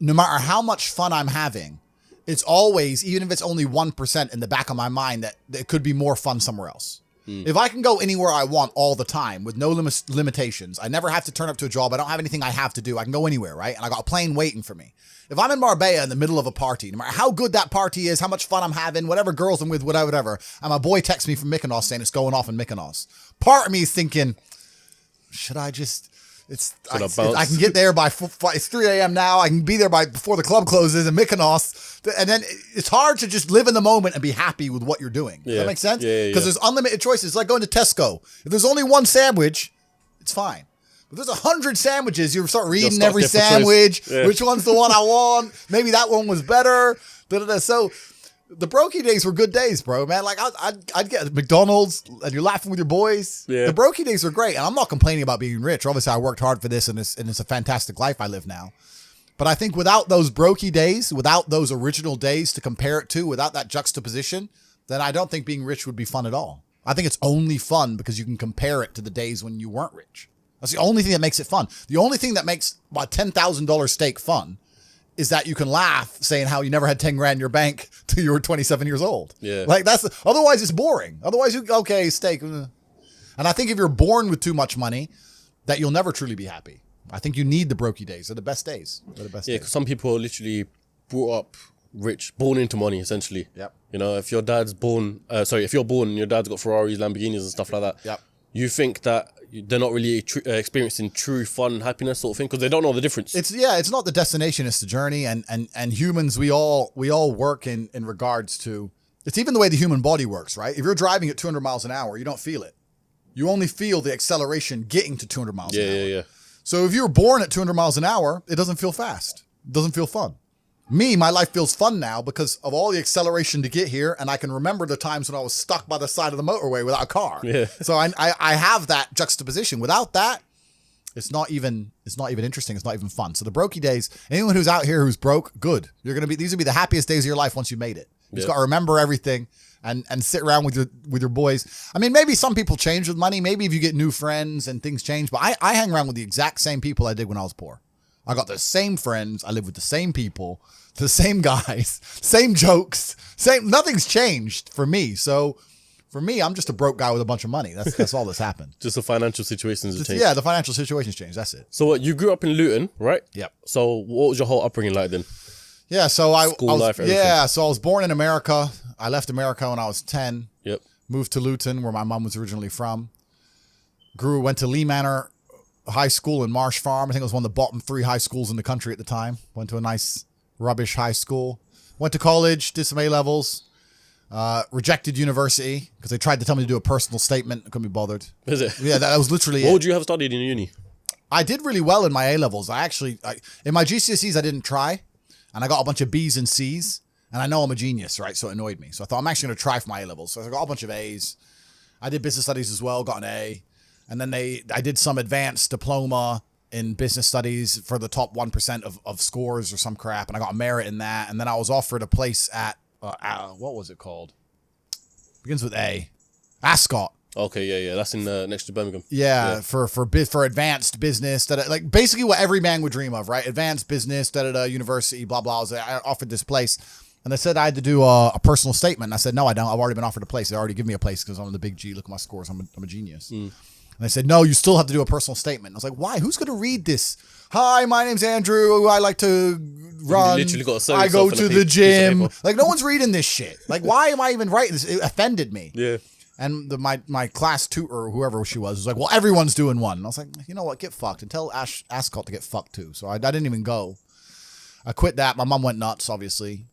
S1: No matter how much fun I'm having, it's always, even if it's only 1% in the back of my mind, that it could be more fun somewhere else. If I can go anywhere I want all the time with no limitations, I never have to turn up to a job. I don't have anything I have to do. I can go anywhere, right? And I got a plane waiting for me. If I'm in Marbella in the middle of a party, no matter how good that party is, how much fun I'm having, whatever girls I'm with, whatever, and my boy texts me from Mykonos saying it's going off in Mykonos. Part of me is thinking, should I just I can get there by it's 3 a.m. now. I can be there before the club closes in Mykonos. And then it's hard to just live in the moment and be happy with what you're doing. Does that make sense?
S2: Yeah.
S1: Because there's unlimited choices. It's like going to Tesco. If there's only one sandwich, it's fine. But there's 100 sandwiches. You start reading every sandwich. Which one's the one I want? Maybe that one was better. So the brokey days were good days, bro, man. Like I'd get McDonald's and you're laughing with your boys. Yeah. The brokey days were great. And I'm not complaining about being rich. Obviously I worked hard for this and it's a fantastic life I live now. But I think without those brokey days, without those original days to compare it to, without that juxtaposition, then I don't think being rich would be fun at all. I think it's only fun because you can compare it to the days when you weren't rich. That's the only thing that makes it fun. The only thing that makes a $10,000 steak fun is that you can laugh saying how you never had 10 grand in your bank till you were 27 years old.
S2: Yeah.
S1: Like otherwise it's boring. Otherwise steak. And I think if you're born with too much money, that you'll never truly be happy. I think you need the brokey days. They're the best days.
S2: Because some people are literally brought up rich, born into money, essentially.
S1: Yep.
S2: You know, if you're born and your dad's got Ferraris, Lamborghinis and stuff like that.
S1: Yep.
S2: You think that they're not really experiencing true fun, happiness sort of thing because they don't know the difference.
S1: It's not the destination, it's the journey. And humans, we all work in regards to, it's even the way the human body works, right? If you're driving at 200 miles an hour, you don't feel it. You only feel the acceleration getting to 200 miles an hour.
S2: Yeah.
S1: So if you were born at 200 miles an hour, it doesn't feel fast. It doesn't feel fun. My life feels fun now because of all the acceleration to get here. And I can remember the times when I was stuck by the side of the motorway without a car. Yeah. So I have that juxtaposition. Without that, it's not even interesting. It's not even fun. So the brokey days, anyone who's out here who's broke, good. These will be the happiest days of your life once you made it. You just got to remember everything and sit around with your boys. I mean, maybe some people change with money. Maybe if you get new friends and things change, but I hang around with the exact same people I did when I was poor. I got the same friends. I live with the same people, the same guys, same jokes, nothing's changed for me. So for me, I'm just a broke guy with a bunch of money. That's all that's happened.
S2: Just the financial situations have changed.
S1: Yeah, the financial situation's changed. That's it.
S2: So what, you grew up in Luton, right?
S1: Yep.
S2: So what was your whole upbringing like then?
S1: Yeah, so I
S2: life, everything.
S1: Yeah, so I was born in America. I left America when I was 10.
S2: Yep.
S1: Moved to Luton, where my mom was originally from. Went to Lee Manor High School in Marsh Farm. I think it was one of the bottom 3 high schools in the country at the time. Went to a nice rubbish high school. Went to college, did some A-levels. Rejected university because they tried to tell me to do a personal statement. I couldn't be bothered.
S2: Is it?
S1: Yeah, that was literally
S2: What would you have studied in uni?
S1: I did really well in my A-levels. In my GCSEs, I didn't try. And I got a bunch of B's and C's. And I know I'm a genius, right? So it annoyed me. So I thought I'm actually going to try for my A-levels. So I got a bunch of A's. I did business studies as well, got an A. And then I did some advanced diploma in business studies for the top 1% of scores or some crap. And I got a merit in that. And then I was offered a place at, what was it called? Begins with A. Ascot.
S2: Okay, yeah. That's in next to Birmingham.
S1: Yeah. For advanced business, like basically what every man would dream of, right? Advanced business, university, blah, blah. I offered this place. And they said I had to do a personal statement. And I said, no, I don't. I've already been offered a place. They already give me a place because I'm the big G. Look at my scores. I'm a genius. And they said, no, you still have to do a personal statement. I was like, why? Who's going to read this? Hi, my name's Andrew. I like to run. I go to the gym. Like, no one's reading this shit. Like, why am I even writing this? It offended me.
S2: Yeah.
S1: And my class tutor, or whoever she was like, well, everyone's doing one. And I was like, you know what? Get fucked. And tell Ascot to get fucked too. So I didn't even go. I quit that. My mom went nuts, obviously.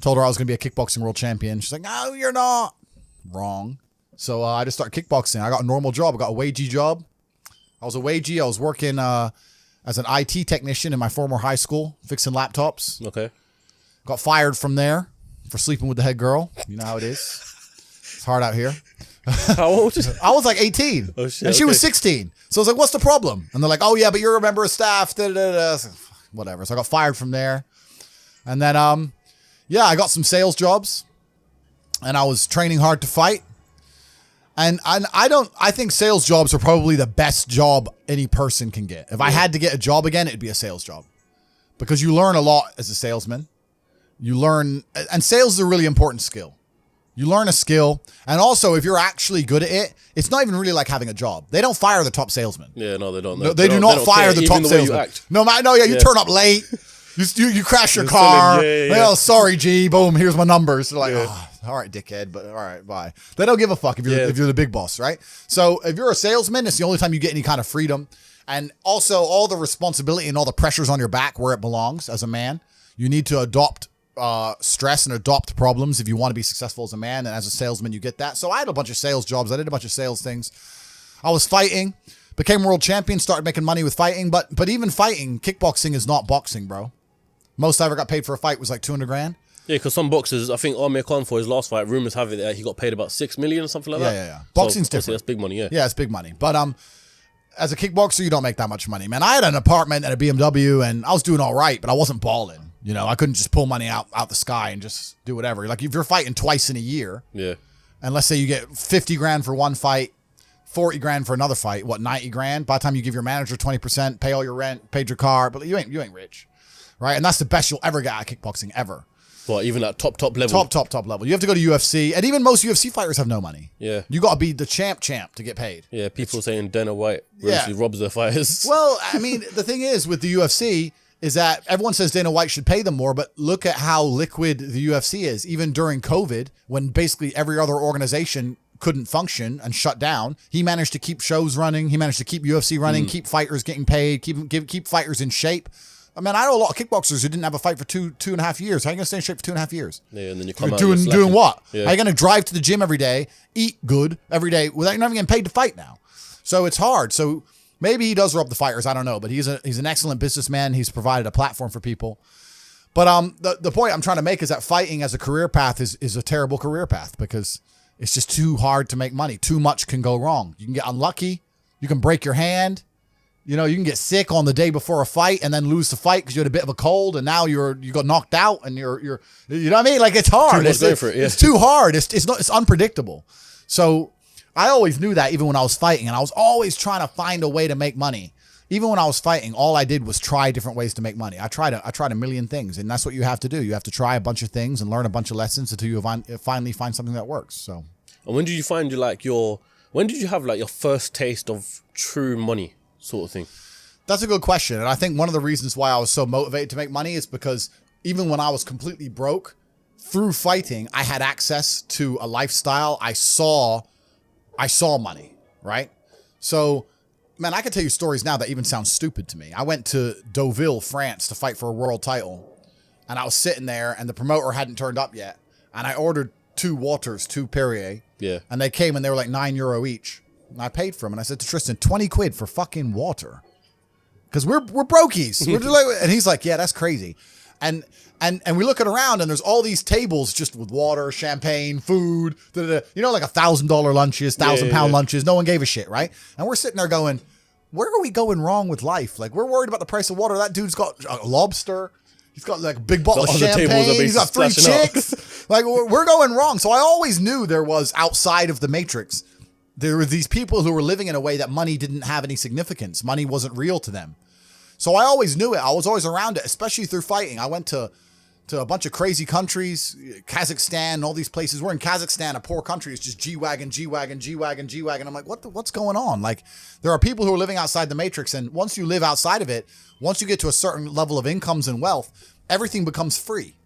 S1: Told her I was going to be a kickboxing world champion. She's like, no, you're not. Wrong. So I just started kickboxing. I got a normal job. I got a wagey job. I was a wagey. I was working as an IT technician in my former high school, fixing laptops.
S2: Okay.
S1: Got fired from there for sleeping with the head girl. You know how it is. It's hard out here.
S2: How old?
S1: I was like 18. Oh, shit, and she was 16. So I was like, what's the problem? And they're like, oh, yeah, but you're a member of staff. Whatever. So I got fired from there. And then, I got some sales jobs. And I was training hard to fight. And I think sales jobs are probably the best job any person can get. If I had to get a job again, it'd be a sales job. Because you learn a lot as a salesman. And sales is a really important skill. You learn a skill. And also, if you're actually good at it, it's not even really like having a job. They don't fire the top salesman.
S2: Yeah, no, they don't.
S1: No, they do not fire the top salesman. You turn up late. You crash your car. Oh, sorry, G. Boom, here's my numbers. They're like, All right, dickhead, but all right, bye. They don't give a fuck if you're the big boss, right? So if you're a salesman, it's the only time you get any kind of freedom. And also all the responsibility and all the pressures on your back where it belongs as a man. You need to adopt stress and adopt problems if you want to be successful as a man. And as a salesman, you get that. So I had a bunch of sales jobs. I did a bunch of sales things. I was fighting, became world champion, started making money with fighting. But even fighting, kickboxing is not boxing, bro. Most I ever got paid for a fight was like 200 grand.
S2: Yeah, because some boxers, I think Amir Khan for his last fight, rumors have it that he got paid about 6 million or something like that.
S1: Yeah. Boxing's different.
S2: That's big money, yeah.
S1: Yeah, it's big money. But as a kickboxer, you don't make that much money, man. I had an apartment and a BMW, and I was doing all right, but I wasn't balling. You know, I couldn't just pull money out the sky and just do whatever. Like if you're fighting twice in a year,
S2: yeah,
S1: and let's say you get 50 grand for one fight, 40 grand for another fight, 90 grand? By the time you give your manager 20%, pay all your rent, paid your car, but you ain't rich, right? And that's the best you'll ever get out of kickboxing ever.
S2: Well, even at top level.
S1: Top level. You have to go to UFC, and even most UFC fighters have no money.
S2: Yeah.
S1: You got to be the champ to get paid.
S2: Yeah, people saying Dana White really robs their fighters.
S1: Well, I mean, the thing is with the UFC is that everyone says Dana White should pay them more, but look at how liquid the UFC is. Even during COVID, when basically every other organization couldn't function and shut down, he managed to keep shows running. He managed to keep UFC running, keep fighters getting paid, keep fighters in shape. I mean, I know a lot of kickboxers who didn't have a fight for two and a half years. How are you going to stay in shape for 2.5 years?
S2: Yeah, and then you come out
S1: doing what?
S2: Yeah.
S1: How are you going to drive to the gym every day, eat good every day without you're not even getting paid to fight now? So it's hard. So maybe he does rob the fighters. I don't know, but he's an excellent businessman. He's provided a platform for people. But the point I'm trying to make is that fighting as a career path is a terrible career path because it's just too hard to make money. Too much can go wrong. You can get unlucky. You can break your hand. You know, you can get sick on the day before a fight and then lose the fight because you had a bit of a cold and now you got knocked out and you're you know what I mean? Like it's hard. It's too hard. It's unpredictable. So I always knew that even when I was fighting, and I was always trying to find a way to make money. Even when I was fighting, all I did was try different ways to make money. I tried a million things, and that's what you have to do. You have to try a bunch of things and learn a bunch of lessons until you finally find something that works. So,
S2: and when did you find when did you have like your first taste of true money? Sort of thing?
S1: That's a good question. And I think one of the reasons why I was so motivated to make money is because even when I was completely broke, through fighting, I had access to a lifestyle. I saw money, right? So, man, I could tell you stories now that even sound stupid to me. I went to Deauville, France to fight for a world title. And I was sitting there and the promoter hadn't turned up yet. And I ordered 2 waters, 2 Perrier.
S2: Yeah.
S1: And they came and they were like €9 each. And I paid for them, and I said to Tristan, 20 quid for fucking water. Because we're brokies. We're just like, and he's like, yeah, that's crazy. And we look around, and there's all these tables just with water, champagne, food, you know, like $1,000 lunches, 1,000-pound lunches. No one gave a shit, right? And we're sitting there going, where are we going wrong with life? Like, we're worried about the price of water. That dude's got a lobster. He's got like a big bottle of champagne. He's got 3 chicks. Like, we're going wrong. So I always knew there was outside of the matrix. There were these people who were living in a way that money didn't have any significance. Money wasn't real to them. So I always knew it. I was always around it, especially through fighting. I went to a bunch of crazy countries, Kazakhstan, all these places. We're in Kazakhstan, a poor country. It's just G-Wagon, G-Wagon, G-Wagon, G-Wagon. I'm like, what's going on? Like, there are people who are living outside the matrix. And once you live outside of it, once you get to a certain level of incomes and wealth, everything becomes free.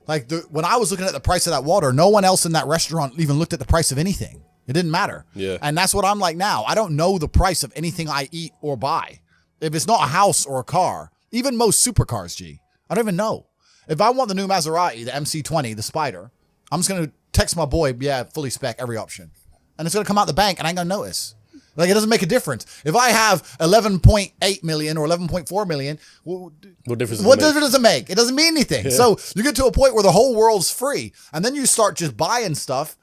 S1: Like when I was looking at the price of that water, no one else in that restaurant even looked at the price of anything. It didn't matter.
S2: Yeah.
S1: And that's what I'm like now. I don't know the price of anything I eat or buy. If it's not a house or a car, even most supercars, G, I don't even know. If I want the new Maserati, the MC20, the Spider, I'm just going to text my boy, yeah, fully spec, every option. And it's going to come out the bank and I ain't going to notice. Like, it doesn't make a difference. If I have 11.8 million or 11.4 million,
S2: what difference
S1: does it make? It doesn't mean anything. Yeah. So you get to a point where the whole world's free. And then you start just buying stuff,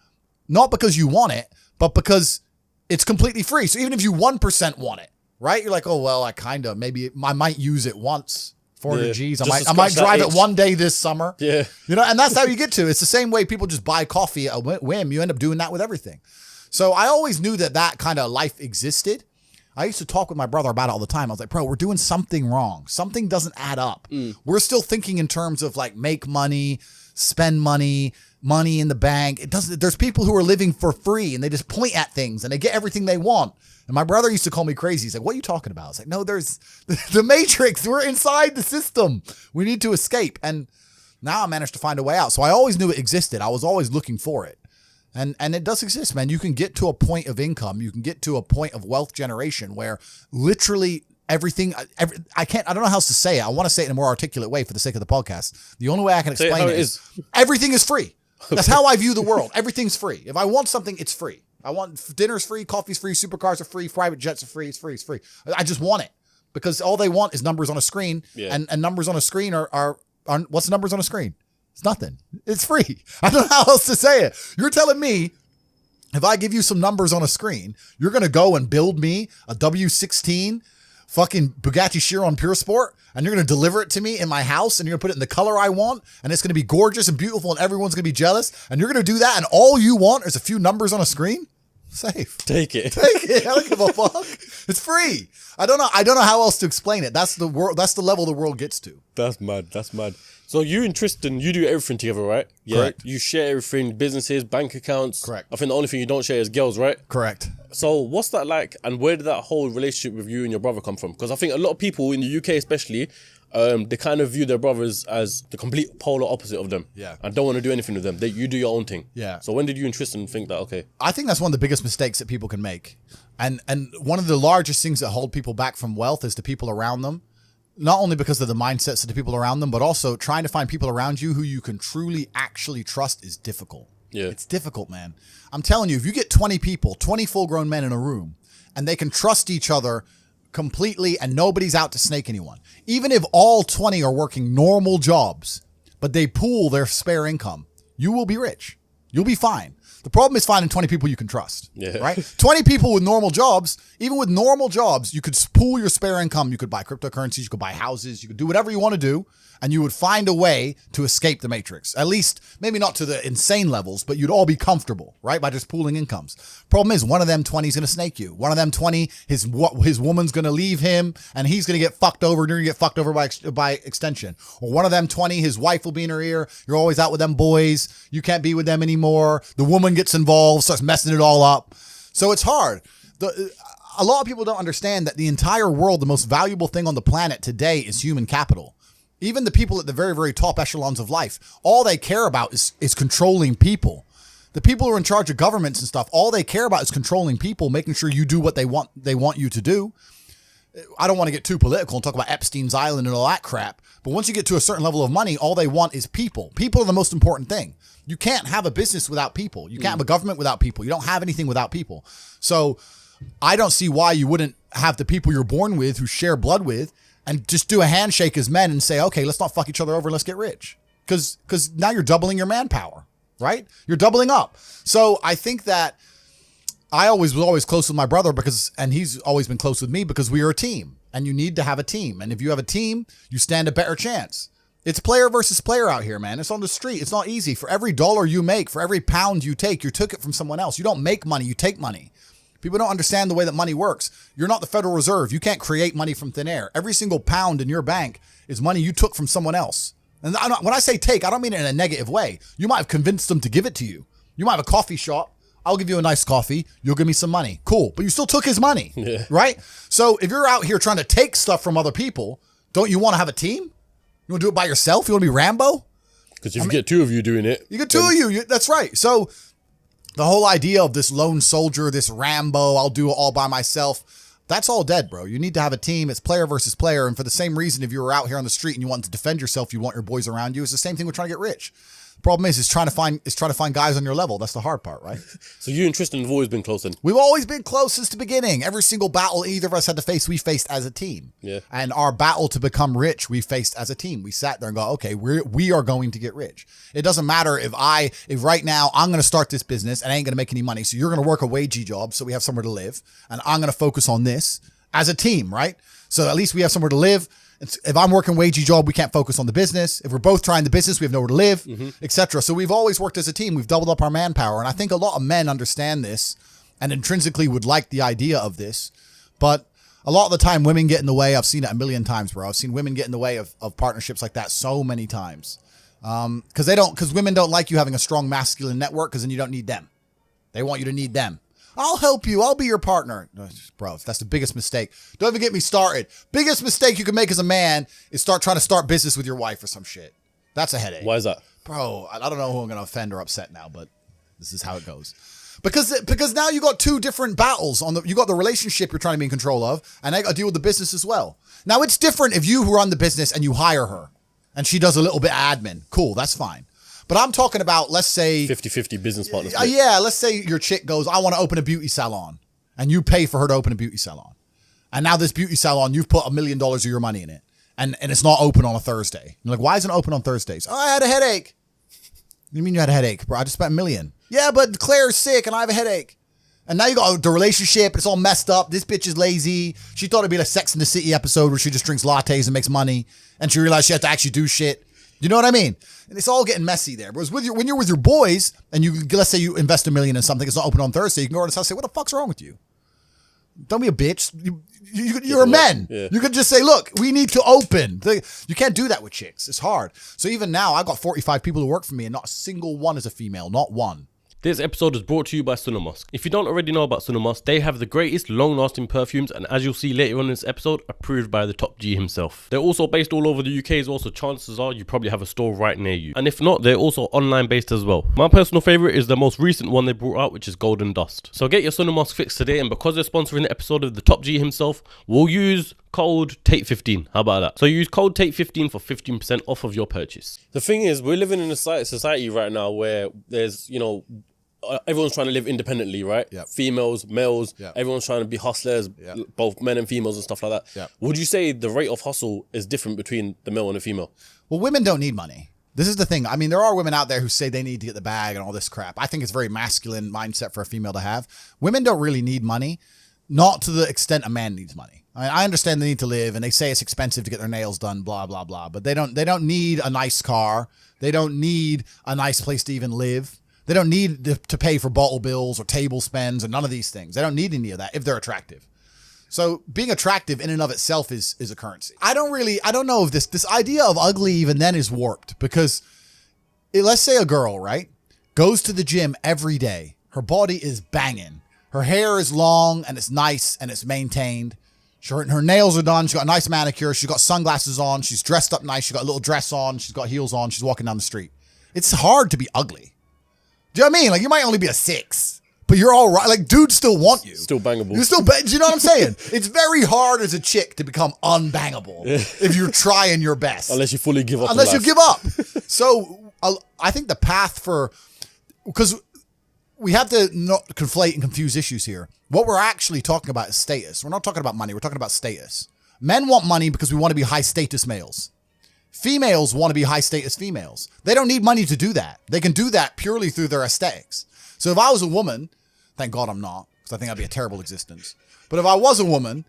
S1: not because you want it, but because it's completely free. So even if you 1% want it, right? You're like, oh, well, maybe I might use it once. 400 G's. I might drive it one day this summer.
S2: Yeah.
S1: You know, and that's how you get to. It's the same way people just buy coffee at a whim. You end up doing that with everything. So I always knew that kind of life existed. I used to talk with my brother about it all the time. I was like, bro, we're doing something wrong. Something doesn't add up. We're still thinking in terms of like make money, spend money, money in the bank. It doesn't. There's people who are living for free and they just point at things and they get everything they want. And my brother used to call me crazy. He's like, what are you talking about? I was like, no, there's the matrix. We're inside the system. We need to escape. And Now I managed to find a way out. So I always knew it existed. I was always looking for it. And it does exist, man. You can get to a point of income. You can get to a point of wealth generation where literally everything, I don't know how else to say it. I want to say it in a more articulate way for the sake of the podcast. The only way I can explain it is everything is free. That's how I view the world. Everything's free. If I want something, it's free. I want dinner's free, coffee's free, supercars are free, private jets are free. It's free. It's free. I just want it because all they want is numbers on a screen, and numbers on a screen are what's numbers on a screen? It's nothing. It's free. I don't know how else to say it. You're telling me if I give you some numbers on a screen, you're going to go and build me a W16 fucking Bugatti Chiron Pure Sport, and you're going to deliver it to me in my house, and you're going to put it in the color I want, and it's going to be gorgeous and beautiful, and everyone's going to be jealous, and you're going to do that, and all you want is a few numbers on a screen? Safe.
S2: Take it.
S1: Take it. I don't give a fuck. It's free. I don't know how else to explain it. That's the world. That's the level the world gets to.
S2: That's mad. So you and Tristan, you do everything together, right? Yeah.
S1: Correct.
S2: You share everything, businesses, bank accounts.
S1: Correct.
S2: I think the only thing you don't share is girls, right?
S1: Correct.
S2: So what's that like, and where did that whole relationship with you and your brother come from? Because I think a lot of people in the UK especially, they kind of view their brothers as the complete polar opposite of them.
S1: Yeah.
S2: And don't want to do anything with them. You do your own thing.
S1: Yeah.
S2: So when did you and Tristan think that, okay?
S1: I think that's one of the biggest mistakes that people can make. And one of the largest things that hold people back from wealth is the people around them. Not only because of the mindsets of the people around them, but also trying to find people around you who you can truly actually trust is difficult.
S2: Yeah.
S1: It's difficult, man. I'm telling you, if you get 20 people, 20 full-grown men in a room, and they can trust each other completely and nobody's out to snake anyone, even if all 20 are working normal jobs, but they pool their spare income, you will be rich. You'll be fine. The problem is finding 20 people you can trust, right? 20 people with normal jobs, even with normal jobs, you could pool your spare income. You could buy cryptocurrencies, you could buy houses, you could do whatever you want to do, and you would find a way to escape the matrix. At least, maybe not to the insane levels, but you'd all be comfortable, right? By just pooling incomes. Problem is, one of them 20 is going to snake you. One of them 20, his woman's going to leave him, and he's going to get fucked over, and you're going to get fucked over by extension. Or one of them 20, his wife will be in her ear. You're always out with them boys. You can't be with them anymore. The woman gets involved, starts messing it all up. So it's hard. A lot of people don't understand that the entire world, the most valuable thing on the planet today is human capital. Even the people at the very, very top echelons of life, all they care about is controlling people. The people who are in charge of governments and stuff, all they care about is controlling people, making sure you do what they want you to do. I don't want to get too political and talk about Epstein's Island and all that crap, but once you get to a certain level of money, all they want is people. People are the most important thing. You can't have a business without people. You can't have a government without people. You don't have anything without people. So I don't see why you wouldn't have the people you're born with, who share blood with, and just do a handshake as men and say, okay, let's not fuck each other over. Let's get rich. Because now you're doubling your manpower, right? You're doubling up. So I think that I was always close with my brother and he's always been close with me because we are a team, and you need to have a team. And if you have a team, you stand a better chance. It's player versus player out here, man. It's on the street. It's not easy. For every dollar you make, for every pound you take, you took it from someone else. You don't make money, you take money. People don't understand the way that money works. You're not the Federal Reserve. You can't create money from thin air. Every single pound in your bank is money you took from someone else. And when I say take, I don't mean it in a negative way. You might have convinced them to give it to you. You might have a coffee shop. I'll give you a nice coffee. You'll give me some money. Cool. But you still took his money, right? So if you're out here trying to take stuff from other people, don't you want to have a team? You want to do it by yourself? You want to be Rambo?
S2: Because if you get two of you doing it.
S1: You get two of you. That's right. So the whole idea of this lone soldier, this Rambo, I'll do it all by myself, that's all dead, bro. You need to have a team. It's player versus player. And for the same reason, if you were out here on the street and you want to defend yourself, you want your boys around you. It's the same thing with trying to get rich. The problem is trying to find guys on your level. That's the hard part, right?
S2: So you and Tristan have always been close then?
S1: We've always been close since the beginning. Every single battle either of us had to face, we faced as a team.
S2: Yeah.
S1: And our battle to become rich, we faced as a team. We sat there and go, okay, we are going to get rich. It doesn't matter if right now I'm going to start this business and I ain't going to make any money. So you're going to work a wagey job so we have somewhere to live. And I'm going to focus on this as a team, right? So at least we have somewhere to live. If I'm working wagey job, we can't focus on the business. If we're both trying the business, we have nowhere to live, etc. So we've always worked as a team. We've doubled up our manpower. And I think a lot of men understand this and intrinsically would like the idea of this. But a lot of the time, women get in the way. I've seen it a million times, bro. I've seen women get in the way of partnerships like that so many times. Because women don't like you having a strong masculine network, because then you don't need them. They want you to need them. I'll help you. I'll be your partner. Bro, that's the biggest mistake. Don't even get me started. Biggest mistake you can make as a man is trying to start business with your wife or some shit. That's a headache.
S2: Why is that?
S1: Bro, I don't know who I'm going to offend or upset now, but this is how it goes. Because now you got two different battles you got the relationship you're trying to be in control of, and I got to deal with the business as well. Now it's different if you run the business and you hire her and she does a little bit of admin. Cool, that's fine. But I'm talking about, let's say
S2: 50-50 business partners.
S1: Yeah, let's say your chick goes, I want to open a beauty salon, and you pay for her to open a beauty salon. And now this beauty salon, you've put $1 million of your money in it, and it's not open on a Thursday. You're like, why isn't it open on Thursdays? Oh, I had a headache. What do you mean you had a headache, bro? I just spent $1 million. Yeah, but Claire's sick and I have a headache. And now you got the relationship. It's all messed up. This bitch is lazy. She thought it'd be a Sex in the City episode where she just drinks lattes and makes money. And she realized she had to actually do shit. You know what I mean? And it's all getting messy there. Whereas when you're with your boys and let's say you invest $1 million in something, it's not open on Thursday. You can go to the house and say, what the fuck's wrong with you? Don't be a bitch. You're a man. Yeah. You could just say, look, we need to open. You can't do that with chicks. It's hard. So even now, I've got 45 people who work for me and not a single one is a female. Not one.
S2: This episode is brought to you by Sunamosc. If you don't already know about Sunamosc, they have the greatest long-lasting perfumes, and as you'll see later on in this episode, approved by the top G himself. They're also based all over the UK as well, so chances are you probably have a store right near you. And if not, they're also online based as well. My personal favourite is the most recent one they brought out, which is Golden Dust. So get your Sunamosc fix today, and because they're sponsoring the episode of the top G himself, we'll use code TATE15. How about that? So use code TATE15 for 15% off of your purchase. The thing is, we're living in a society right now where there's, everyone's trying to live independently, right?
S1: Yep.
S2: Females, males,
S1: Yep.
S2: everyone's trying to be hustlers, both men and females and stuff like that.
S1: Yep.
S2: Would you say the rate of hustle is different between the male and the female?
S1: Well, women don't need money. This is the thing. I mean, there are women out there who say they need to get the bag and all this crap. I think it's a very masculine mindset for a female to have. Women don't really need money, not to the extent a man needs money. I mean, I understand they need to live, and they say it's expensive to get their nails done, blah, blah, blah. But they don't need a nice car. They don't need a nice place to even live. They don't need to pay for bottle bills or table spends or none of these things. They don't need any of that if they're attractive. So being attractive in and of itself is a currency. I don't know if this idea of ugly even then is warped, because let's say a girl, right, goes to the gym every day. Her body is banging. Her hair is long and it's nice and it's maintained. Her nails are done. She's got a nice manicure. She's got sunglasses on. She's dressed up nice. She's got a little dress on. She's got heels on. She's walking down the street. It's hard to be ugly. Do you know what I mean? Like, you might only be a 6, but you're all right. Like, dudes still want you.
S2: Still bangable.
S1: You're still, do you know what I'm saying? It's very hard as a chick to become unbangable if you're trying your best.
S2: Unless you fully give up.
S1: Unless you give up. So I think the path because we have to not conflate and confuse issues here. What we're actually talking about is status. We're not talking about money. We're talking about status. Men want money because we want to be high status males. Females want to be high status females. They don't need money to do that. They can do that purely through their aesthetics. So if I was a woman, thank God I'm not, because I think that'd be a terrible existence. But if I was a woman,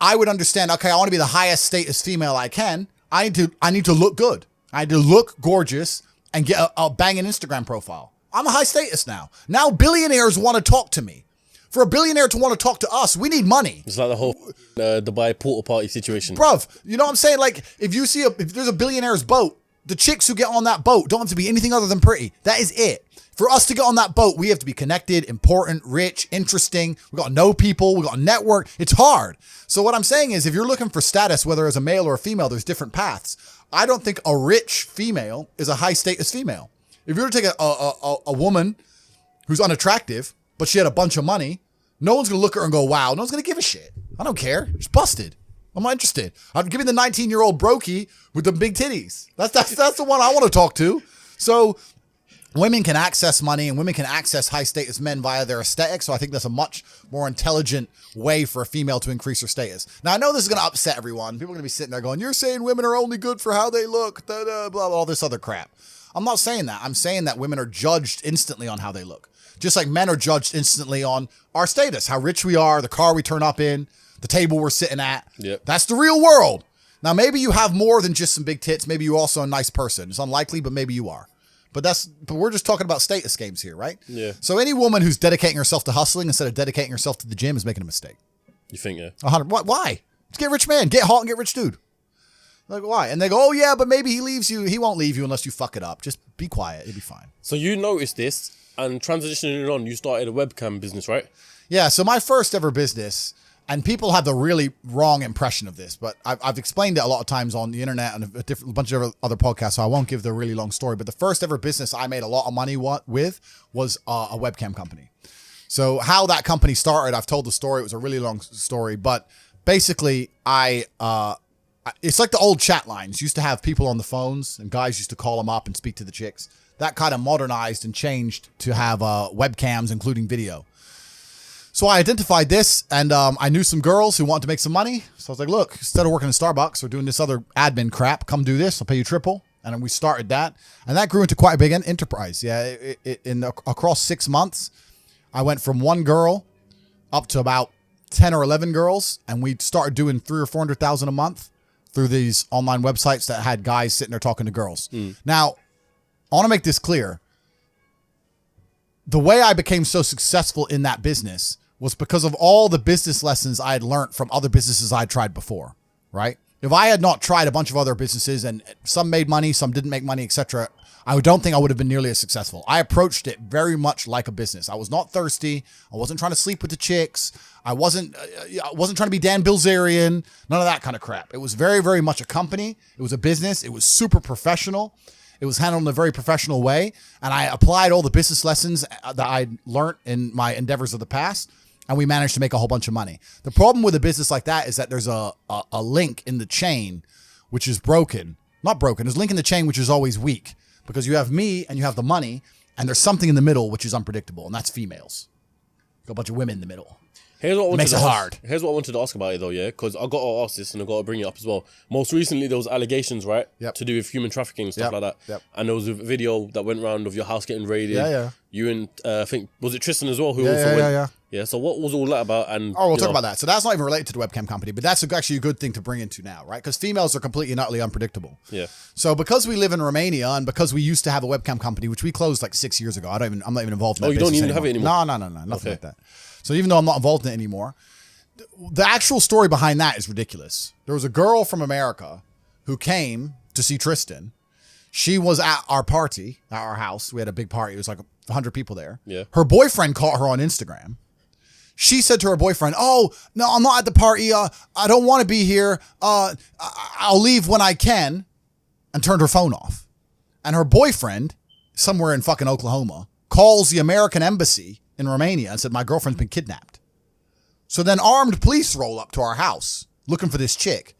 S1: I would understand, okay, I want to be the highest status female I can. I need to look good. I need to look gorgeous and get a banging Instagram profile. I'm a high status now. Now billionaires want to talk to me. For a billionaire to want to talk to us, we need money.
S2: It's like the whole Dubai porta party situation.
S1: Bruv, you know what I'm saying? Like, if there's a billionaire's boat, the chicks who get on that boat don't have to be anything other than pretty. That is it. For us to get on that boat, we have to be connected, important, rich, interesting. We got to know people. We got to network. It's hard. So what I'm saying is, if you're looking for status, whether as a male or a female, there's different paths. I don't think a rich female is a high status female. If you were to take a woman who's unattractive, but she had a bunch of money, no one's going to look at her and go, wow. No one's going to give a shit. I don't care. She's busted. I'm not interested. I'm giving the 19-year-old brokey with the big titties. That's the one I want to talk to. So women can access money and women can access high status men via their aesthetics. So I think that's a much more intelligent way for a female to increase her status. Now, I know this is going to upset everyone. People are going to be sitting there going, you're saying women are only good for how they look, blah, blah, all this other crap. I'm not saying that. I'm saying that women are judged instantly on how they look. Just like men are judged instantly on our status, how rich we are, the car we turn up in, the table we're sitting at.
S2: Yep.
S1: That's the real world. Now, maybe you have more than just some big tits. Maybe you're also a nice person. It's unlikely, but maybe you are. But we're just talking about status games here, right?
S2: Yeah.
S1: So any woman who's dedicating herself to hustling instead of dedicating herself to the gym is making a mistake.
S2: You think, yeah?
S1: 100. Why? Just get rich man. Get hot and get rich dude. Like, why? And they go, oh, yeah, but maybe he leaves you. He won't leave you unless you fuck it up. Just be quiet. It'll be fine.
S2: So you noticed this, and transitioning on, you started a webcam business, right?
S1: Yeah. So my first ever business, And people have the really wrong impression of this, but I've explained it a lot of times on the internet and a bunch of other podcasts, so I won't give the really long story. But the first ever business I made a lot of money with was a webcam company. So how that company started, I've told the story. It was a really long story, but basically it's like the old chat lines. Used to have people on the phones, and guys used to call them up and speak to the chicks. That kind of modernized and changed to have webcams, including video. So I identified this, and I knew some girls who wanted to make some money. So I was like, look, instead of working in Starbucks or doing this other admin crap, come do this. I'll pay you triple. And then we started that. And that grew into quite a big enterprise. Yeah, across 6 months, I went from one girl up to about 10 or 11 girls. And we started doing 300,000 or 400,000 a month through these online websites that had guys sitting there talking to girls. Now, I want to make this clear. The way I became so successful in that business was because of all the business lessons I had learned from other businesses I'd tried before, right? If I had not tried a bunch of other businesses and some made money, some didn't make money, etc., I don't think I would have been nearly as successful. I approached it very much like a business. I was not thirsty. I wasn't trying to sleep with the chicks. I wasn't trying to be Dan Bilzerian, none of that kind of crap. It was very, very much a company. It was a business. It was super professional. It was handled in a very professional way. And I applied all the business lessons that I'd learned in my endeavors of the past. And we managed to make a whole bunch of money. The problem with a business like that is that there's a link in the chain, which is broken. Not broken. There's a link in the chain, which is always weak. Because you have me and you have the money. And there's something in the middle, which is unpredictable. And that's females. Got a bunch of women in the middle.
S2: Here's what I wanted
S1: makes
S2: to
S1: it
S2: ask.
S1: hard.
S2: Here's what I wanted to ask about it though, yeah, because I got to ask this and I got to bring it up as well. Most recently, there was allegations, right, to do with human trafficking and stuff like that. And there was a video that went around of your house getting raided.
S1: Yeah.
S2: You and I think was it Tristan as well who also went. Yeah. So what was all that about? And
S1: we'll talk about that. So that's not even related to the webcam company, but that's actually a good thing to bring into now, right? Because females are completely and utterly unpredictable.
S2: Yeah.
S1: So because we live in Romania and because we used to have a webcam company, which we closed like 6 years ago, I'm not even involved in that.
S2: Oh, you don't even
S1: anymore.
S2: have it anymore?
S1: No, nothing like that. So even though I'm not involved in it anymore, the actual story behind that is ridiculous. There was a girl from America who came to see Tristan. She was at our party, at our house. We had a big party. It was like 100 people there.
S2: Yeah.
S1: Her boyfriend caught her on Instagram. She said to her boyfriend, "Oh, no, I'm not at the party. I don't want to be here. I'll leave when I can," and turned her phone off. And her boyfriend, somewhere in fucking Oklahoma, calls the American embassy in Romania and said, "My girlfriend's been kidnapped." So then armed police roll up to our house looking for this chick.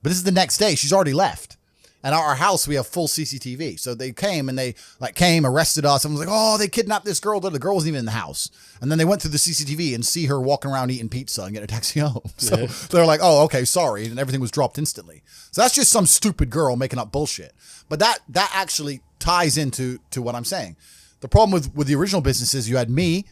S1: But this is the next day. She's already left. And at our house, we have full CCTV. So they came and they arrested us. And was like, "Oh, they kidnapped this girl." The girl wasn't even in the house. And then they went through the CCTV and see her walking around eating pizza and getting a taxi home. So they're like, "Oh, okay, sorry." And everything was dropped instantly. So that's just some stupid girl making up bullshit. But that actually ties into what I'm saying. The problem with the original business is you had me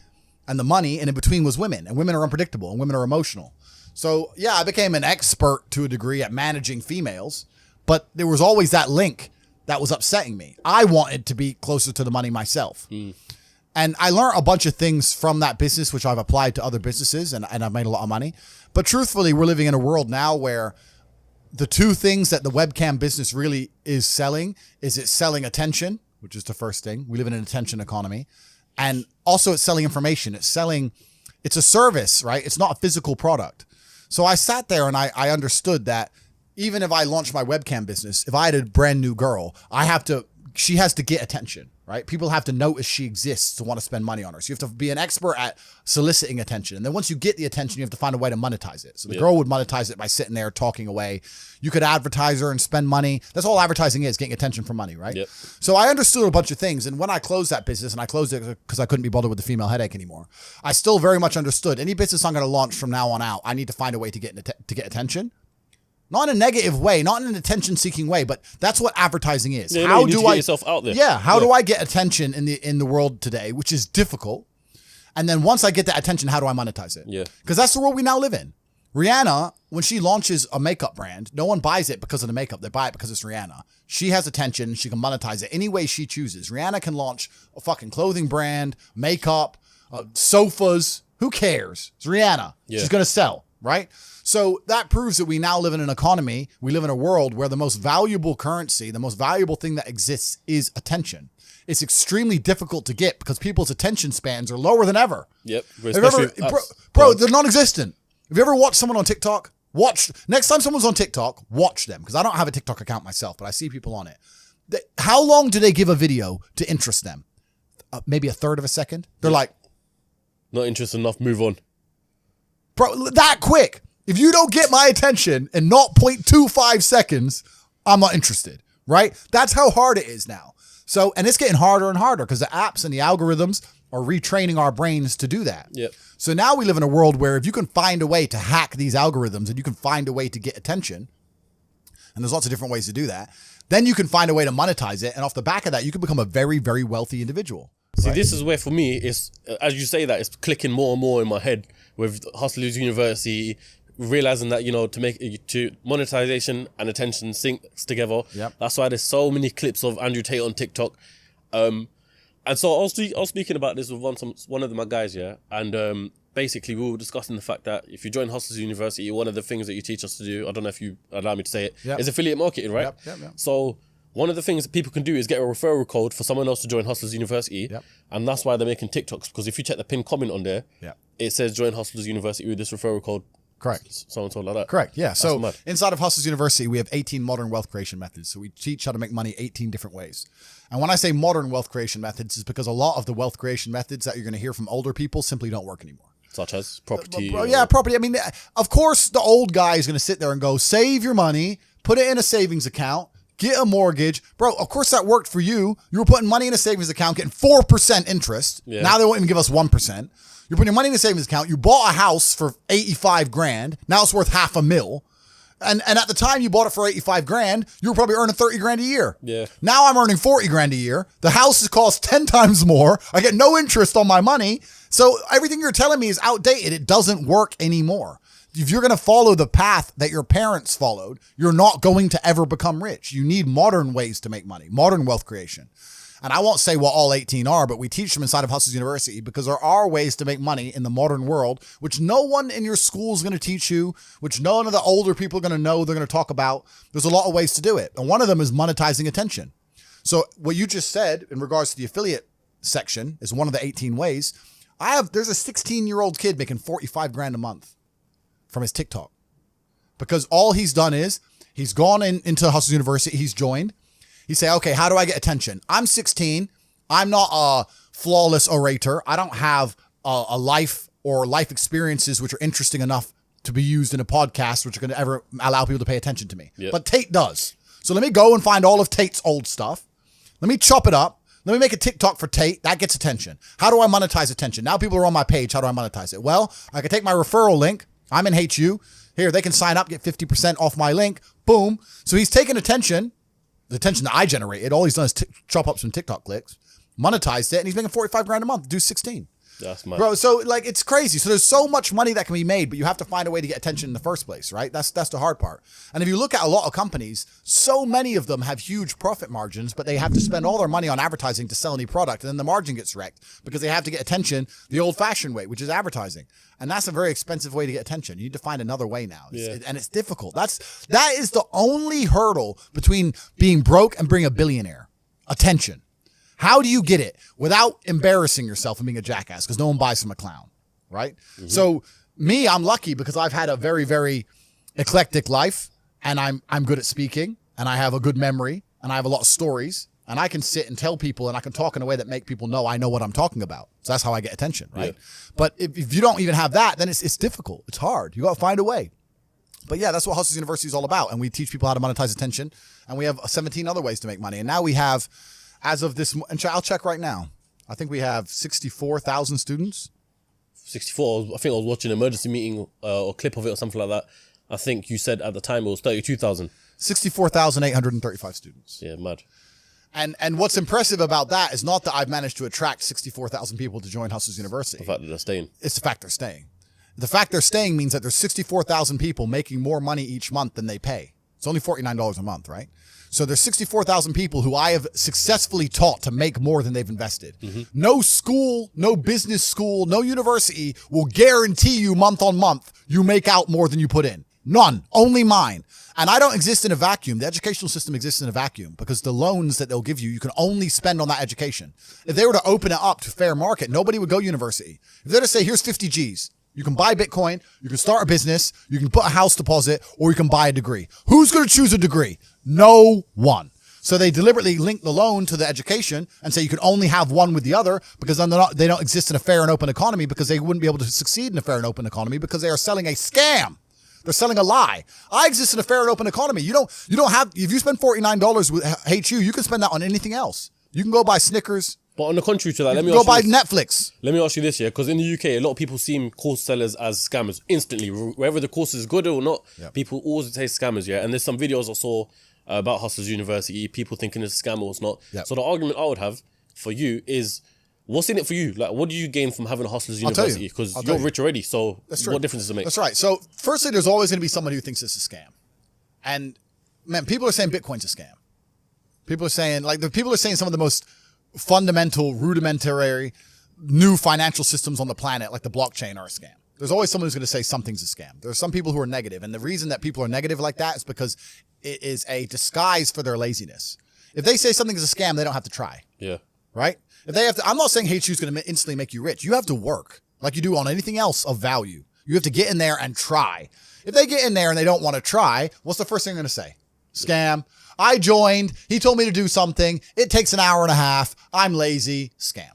S1: and the money, and in between was women. And women are unpredictable and women are emotional. So yeah, I became an expert to a degree at managing females. But there was always that link that was upsetting me. I wanted to be closer to the money myself. And I learned a bunch of things from that business, which I've applied to other businesses, and I've made a lot of money. But truthfully, we're living in a world now where the two things that the webcam business really is selling is it's selling attention, which is the first thing. We live in an attention economy. And also it's selling information. It's a service, right? It's not a physical product. So I sat there and I understood that even if I launched my webcam business, if I had a brand new girl, she has to get attention, right? People have to notice she exists to want to spend money on her. So you have to be an expert at soliciting attention. And then once you get the attention, you have to find a way to monetize it. So the girl would monetize it by sitting there talking away. You could advertise her and spend money. That's all advertising is, getting attention from money, right?
S2: Yep.
S1: So I understood a bunch of things. And when I closed that business, and I closed it because I couldn't be bothered with the female headache anymore, I still very much understood any business I'm going to launch from now on out, I need to find a way to get attention. Not in a negative way, not in an attention-seeking way, but that's what advertising is.
S2: Yeah, how do I get yourself out there?
S1: Yeah, how do I get attention in the world today, which is difficult? And then once I get that attention, how do I monetize it?
S2: Yeah,
S1: because that's the world we now live in. Rihanna, when she launches a makeup brand, no one buys it because of the makeup. They buy it because it's Rihanna. She has attention. She can monetize it any way she chooses. Rihanna can launch a fucking clothing brand, makeup, sofas. Who cares? It's Rihanna. Yeah. She's gonna sell, right? So that proves that we now live in an economy, we live in a world where the most valuable currency, the most valuable thing that exists is attention. It's extremely difficult to get because people's attention spans are lower than ever.
S2: Yep.
S1: Bro, they're non-existent. Have you ever watched someone on TikTok? Next time someone's on TikTok, watch them, because I don't have a TikTok account myself, but I see people on it. How long do they give a video to interest them? Maybe a third of a second. They're like,
S2: not interested enough, move on.
S1: Bro, that quick. If you don't get my attention in 0.25 seconds, I'm not interested, right? That's how hard it is now. So, and it's getting harder and harder because the apps and the algorithms are retraining our brains to do that.
S2: Yep.
S1: So now we live in a world where if you can find a way to hack these algorithms and you can find a way to get attention, and there's lots of different ways to do that, then you can find a way to monetize it. And off the back of that, you can become a very, very wealthy individual.
S2: See, this is where for me, it's, as you say that, it's clicking more and more in my head with Hustlers University, realizing that, to monetization and attention syncs together.
S1: Yep.
S2: That's why there's so many clips of Andrew Tate on TikTok. And so I was speaking about this with one of my guys, yeah, and basically we were discussing the fact that if you join Hustlers University, one of the things that you teach us to do, I don't know if you allow me to say it, is affiliate marketing, right?
S1: Yep.
S2: So one of the things that people can do is get a referral code for someone else to join Hustlers University, and that's why they're making TikToks, because if you check the pinned comment on there, it says join Hustlers University with this referral code.
S1: Correct.
S2: So and so like that.
S1: Correct. Yeah.
S2: That's
S1: So
S2: mad.
S1: inside of Hustlers University, we have 18 modern wealth creation methods. So we teach how to make money 18 different ways. And when I say modern wealth creation methods, it's because a lot of the wealth creation methods that you're going to hear from older people simply don't work anymore.
S2: Such as property.
S1: Property. I mean, of course, the old guy is going to sit there and go, save your money, put it in a savings account, get a mortgage. Bro, of course that worked for you. You were putting money in a savings account, getting 4% interest.
S2: Yeah.
S1: Now they won't even give us 1%. You're putting your money in a savings account. You bought a house for 85 grand. Now it's worth $500,000. And at the time you bought it for 85 grand, you were probably earning 30 grand a year.
S2: Yeah.
S1: Now I'm earning 40 grand a year. The house has cost 10 times more. I get no interest on my money. So everything you're telling me is outdated. It doesn't work anymore. If you're going to follow the path that your parents followed, you're not going to ever become rich. You need modern ways to make money, modern wealth creation. And I won't say what all 18 are, but we teach them inside of Hustlers University because there are ways to make money in the modern world, which no one in your school is going to teach you, which none of the older people are going to know, they're going to talk about. There's a lot of ways to do it. And one of them is monetizing attention. So what you just said in regards to the affiliate section is one of the 18 ways. There's a 16-year-old kid making 45 grand a month from his TikTok because all he's done is he's gone into Hustlers University. He's joined. He say, okay, how do I get attention? I'm 16. I'm not a flawless orator. I don't have a life or life experiences which are interesting enough to be used in a podcast, which are going to ever allow people to pay attention to me.
S2: Yep.
S1: But Tate does. So let me go and find all of Tate's old stuff. Let me chop it up. Let me make a TikTok for Tate. That gets attention. How do I monetize attention? Now people are on my page. How do I monetize it? Well, I can take my referral link. I'm in HU. Here, they can sign up, get 50% off my link. Boom. So he's taking attention. The attention that I generated, all he's done is chop up some TikTok clicks, monetized it, and he's making 45 grand a month, do 16.
S2: That's mad.
S1: Bro, so like it's crazy. So there's so much money that can be made, but you have to find a way to get attention in the first place, right? That's the hard part. And if you look at a lot of companies, so many of them have huge profit margins, but they have to spend all their money on advertising to sell any product, and then the margin gets wrecked because they have to get attention the old-fashioned way, which is advertising. And that's a very expensive way to get attention. You need to find another way now. And it's difficult. That is the only hurdle between being broke and being a billionaire. Attention. How do you get it without embarrassing yourself and being a jackass? Because no one buys from a clown, right? Mm-hmm. So me, I'm lucky because I've had a very, very eclectic life, and I'm good at speaking, and I have a good memory, and I have a lot of stories, and I can sit and tell people, and I can talk in a way that make people know I know what I'm talking about. So that's how I get attention, right? Yeah. But if you don't even have that, then it's difficult. It's hard. You got to find a way. But yeah, that's what Hustlers University is all about. And we teach people how to monetize attention, and we have 17 other ways to make money. And now we have, as of this, and I'll check right now, I think we have 64,000 students.
S2: 64. I think I was watching an emergency meeting or a clip of it or something like that. I think you said at the time it was 32,000.
S1: 64,835 students.
S2: Yeah, mad.
S1: And what's impressive about that is not that I've managed to attract 64,000 people to join Hustlers University.
S2: The fact that they're staying.
S1: It's the fact they're staying. The fact they're staying means that there's 64,000 people making more money each month than they pay. It's only $49 a month, right? So there's 64,000 people who I have successfully taught to make more than they've invested. Mm-hmm. No school, no business school, no university will guarantee you month on month you make out more than you put in. None. Only mine. And I don't exist in a vacuum. The educational system exists in a vacuum because the loans that they'll give you, you can only spend on that education. If they were to open it up to fair market, nobody would go university. If they were to say, here's 50 G's, You can buy Bitcoin, you can start a business, you can put a house deposit, or you can buy a degree. Who's going to choose a degree? No one. So they deliberately link the loan to the education and say you can only have one with the other because then they don't exist in a fair and open economy because they wouldn't be able to succeed in a fair and open economy because they are selling a scam. They're selling a lie. I exist in a fair and open economy. You don't have, if you spend $49 with HU, you can spend that on anything else. You can go buy Snickers.
S2: But on the contrary to that, let me
S1: go
S2: ask
S1: buy
S2: you this.
S1: Netflix.
S2: Let me ask you this, yeah, because in the UK, a lot of people see course sellers as scammers instantly. Whether the course is good or not, people always say scammers, yeah. And there's some videos I saw about Hustlers University, people thinking it's a scam or it's not.
S1: Yep.
S2: So the argument I would have for you is, what's in it for you? Like, what do you gain from having a Hustlers University? Because you're rich already, so what difference does it make?
S1: That's right. So firstly, there's always going to be someone who thinks it's a scam. And man, people are saying Bitcoin's a scam. People are saying some of the most fundamental, rudimentary, new financial systems on the planet, like the blockchain, are a scam. There's always someone who's going to say something's a scam. There's some people who are negative, and the reason that people are negative like that is because it is a disguise for their laziness. If they say something is a scam, they don't have to try.
S2: Yeah.
S1: Right? If they have to, I'm not saying HU is going to instantly make you rich. You have to work like you do on anything else of value. You have to get in there and try. If they get in there and they don't want to try, what's the first thing they're going to say? Scam. I joined. He told me to do something. It takes an hour and a half. I'm lazy. Scam.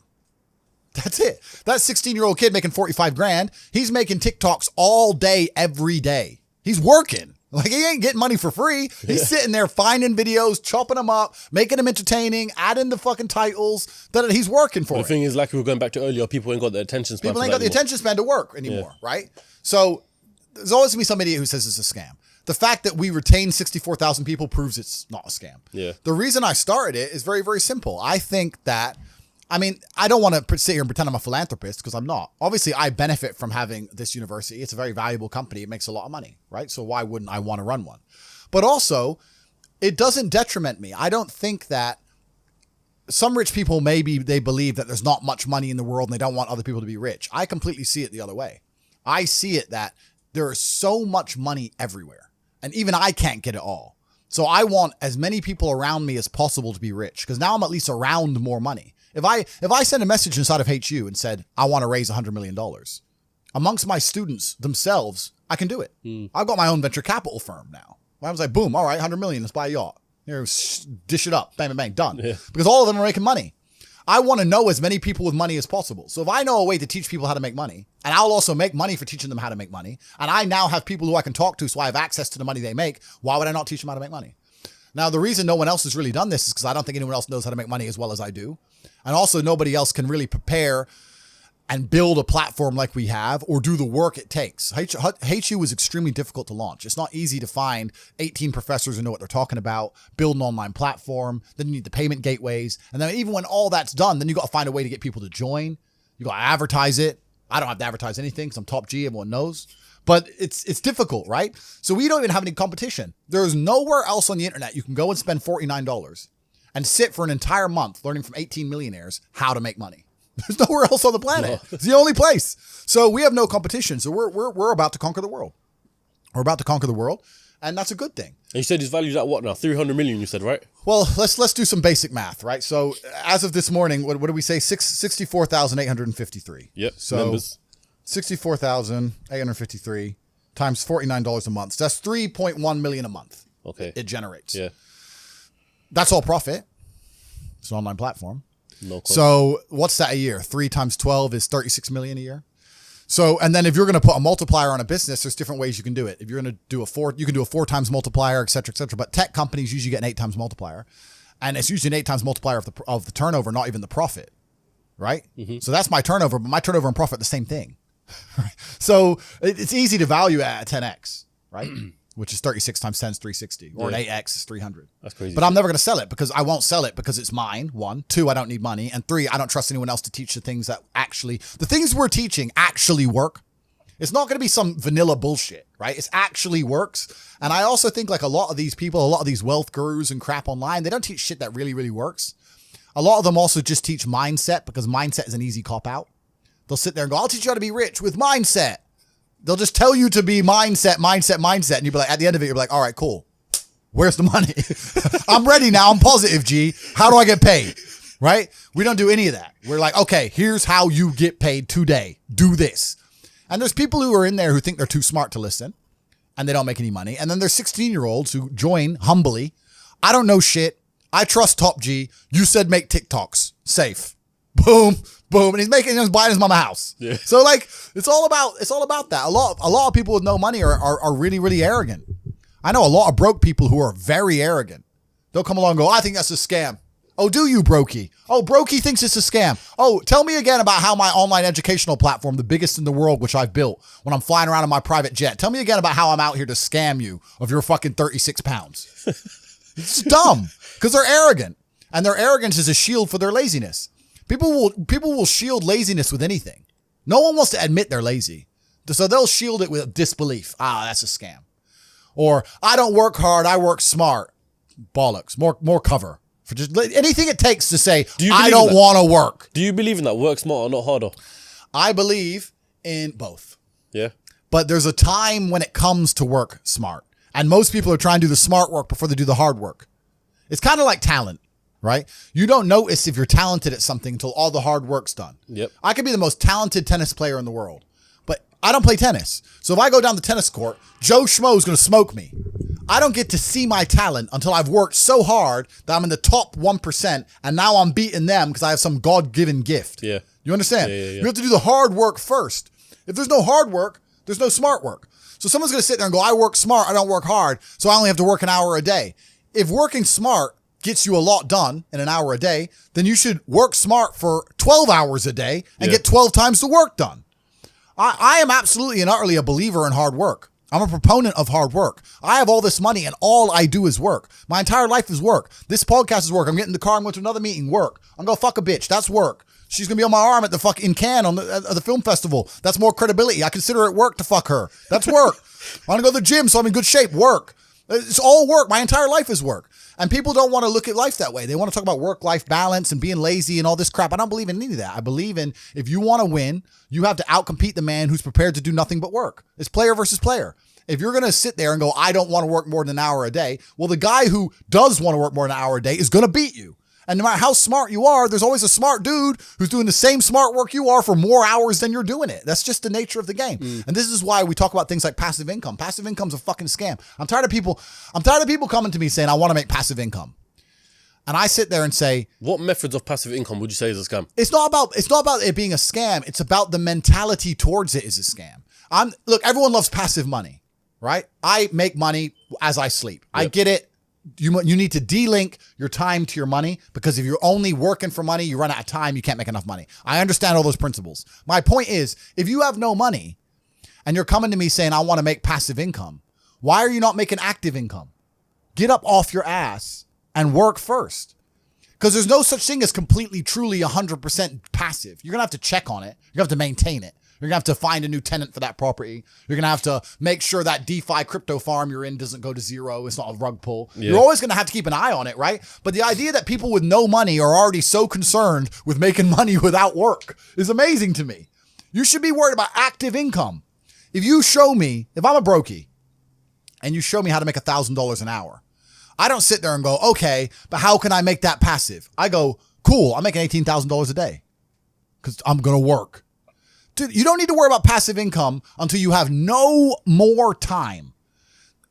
S1: That's it. That 16-year-old kid making 45 grand, he's making TikToks all day, every day. He's working. Like, he ain't getting money for free. He's sitting there finding videos, chopping them up, making them entertaining, adding the fucking titles. That he's working for.
S2: The thing is, like we were going back to earlier, people ain't got the attention span.
S1: People ain't got the attention span to work anymore, right? So there's always gonna be some idiot who says it's a scam. The fact that we retain 64,000 people proves it's not a scam.
S2: Yeah.
S1: The reason I started it is very, very simple. I think that, I don't want to sit here and pretend I'm a philanthropist because I'm not. Obviously, I benefit from having this university. It's a very valuable company. It makes a lot of money, right? So why wouldn't I want to run one? But also, it doesn't detriment me. I don't think that some rich people, maybe they believe that there's not much money in the world and they don't want other people to be rich. I completely see it the other way. I see it that there is so much money everywhere, and even I can't get it all. So I want as many people around me as possible to be rich because now I'm at least around more money. If I send a message inside of HU and said, I want to raise $100 million, amongst my students themselves, I can do it. I've got my own venture capital firm now. I was like, boom, all right, 100 million, let's buy a yacht. Here, dish it up, bang, bang, bang, done. Yeah. Because all of them are making money. I want to know as many people with money as possible. So if I know a way to teach people how to make money, and I'll also make money for teaching them how to make money, and I now have people who I can talk to so I have access to the money they make, why would I not teach them how to make money? Now, the reason no one else has really done this is because I don't think anyone else knows how to make money as well as I do. And also, nobody else can really prepare and build a platform like we have or do the work it takes. HU is extremely difficult to launch. It's not easy to find 18 professors who know what they're talking about, build an online platform, then you need the payment gateways. And then even when all that's done, then you got to find a way to get people to join. You got to advertise it. I don't have to advertise anything because I'm top G, everyone knows. But it's difficult, right? So we don't even have any competition. There's nowhere else on the internet you can go and spend $49 and sit for an entire month learning from 18 millionaires how to make money. There's nowhere else on the planet. No. It's the only place. So we have no competition. So we're about to conquer the world. We're about to conquer the world, and that's a good thing.
S2: And you said his value's at what now? 300 million, you said, right?
S1: Well, let's do some basic math, right? So as of this morning, what did we say? 64,853.
S2: Yep.
S1: So numbers. 64,853 times $49 a month. So that's 3.1 million a month.
S2: Okay.
S1: It generates.
S2: Yeah.
S1: That's all profit. It's an online platform.
S2: No cost.
S1: So what's that a year? 3 times 12 is 36 million a year. So, and then if you're going to put a multiplier on a business, there's different ways you can do it. If you're going to do you can do a 4 times multiplier, et cetera, et cetera. But tech companies usually get an 8 times multiplier, and it's usually an 8 times multiplier of the turnover, not even the profit, right? Mm-hmm. So that's my turnover, but my turnover and profit, the same thing. So it's easy to value at 10x, right? Which is 36 times 10 is 360, or an 8x is 300.
S2: That's crazy.
S1: But I'm never going to sell it because I won't sell it because it's mine. 1, 2, I don't need money. And 3, I don't trust anyone else to teach the things that the things we're teaching actually work. It's not going to be some vanilla bullshit, right? It actually works. And I also think like a lot of these people, a lot of these wealth gurus and crap online, they don't teach shit that really, really works. A lot of them also just teach mindset because mindset is an easy cop out. They'll sit there and go, I'll teach you how to be rich with mindset. They'll just tell you to be mindset. And you'll be like, at the end of it, you're like, all right, cool. Where's the money? I'm ready now. I'm positive, G. How do I get paid? Right? We don't do any of that. We're like, okay, here's how you get paid today. Do this. And there's people who are in there who think they're too smart to listen and they don't make any money. And then there's 16-year-olds who join humbly. I don't know shit. I trust Top G. You said make TikToks. Safe. Boom, boom. And he's buying his mama a house.
S2: Yeah.
S1: So like, it's all about that. A lot of people with no money are really, really arrogant. I know a lot of broke people who are very arrogant. They'll come along and go, I think that's a scam. Oh, do you, Brokey? Oh, Brokey thinks it's a scam. Oh, tell me again about how my online educational platform, the biggest in the world, which I've built when I'm flying around in my private jet. Tell me again about how I'm out here to scam you of your fucking 36 pounds. It's dumb because they're arrogant, and their arrogance is a shield for their laziness. People will shield laziness with anything. No one wants to admit they're lazy. So they'll shield it with disbelief. Ah, that's a scam. Or I don't work hard, I work smart. Bollocks. More cover. For just anything it takes to say, I don't want to work.
S2: Do you believe in that? Work smarter, not harder?
S1: I believe in both.
S2: Yeah.
S1: But there's a time when it comes to work smart. And most people are trying to do the smart work before they do the hard work. It's kind of like talent, right? You don't notice if you're talented at something until all the hard work's done.
S2: Yep.
S1: I could be the most talented tennis player in the world, but I don't play tennis. So if I go down the tennis court, Joe Schmo is going to smoke me. I don't get to see my talent until I've worked so hard that I'm in the top 1%, and now I'm beating them because I have some God-given gift.
S2: Yeah.
S1: You understand?
S2: Yeah.
S1: You have to do the hard work first. If there's no hard work, there's no smart work. So someone's going to sit there and go, I work smart, I don't work hard, so I only have to work an hour a day. If working smart gets you a lot done in an hour a day, then you should work smart for 12 hours a day and get 12 times the work done. I am absolutely and utterly a believer in hard work. I'm a proponent of hard work. I have all this money and all I do is work. My entire life is work. This podcast is work. I'm getting in the car and going to another meeting. Work. I'm going to fuck a bitch. That's work. She's going to be on my arm at the fucking Cannes at the film festival. That's more credibility. I consider it work to fuck her. That's work. I want to go to the gym so I'm in good shape. Work. It's all work. My entire life is work. And people don't want to look at life that way. They want to talk about work-life balance and being lazy and all this crap. I don't believe in any of that. I believe in if you want to win, you have to outcompete the man who's prepared to do nothing but work. It's player versus player. If you're going to sit there and go, I don't want to work more than an hour a day, well, the guy who does want to work more than an hour a day is going to beat you. And no matter how smart you are, there's always a smart dude who's doing the same smart work you are for more hours than you're doing it. That's just the nature of the game. And this is why we talk about things like passive income. Passive income's a fucking scam. I'm tired of people coming to me saying, I want to make passive income. And I sit there and say,
S2: what methods of passive income would you say is a scam?
S1: It's not about it being a scam. It's about the mentality towards it is a scam. Look, everyone loves passive money, right? I make money as I sleep. Yep. I get it. You need to de-link your time to your money, because if you're only working for money, you run out of time, you can't make enough money. I understand all those principles. My point is, if you have no money and you're coming to me saying, I want to make passive income, why are you not making active income? Get up off your ass and work first. Because there's no such thing as completely, truly 100% passive. You're going to have to check on it. You're going to have to maintain it. You're going to have to find a new tenant for that property. You're going to have to make sure that DeFi crypto farm you're in doesn't go to zero. It's not a rug pull. Yeah. You're always going to have to keep an eye on it, right? But the idea that people with no money are already so concerned with making money without work is amazing to me. You should be worried about active income. If I'm a brokey and you show me how to make $1,000 an hour, I don't sit there and go, okay, but how can I make that passive? I go, cool, I'm making $18,000 a day because I'm going to work. Dude, you don't need to worry about passive income until you have no more time.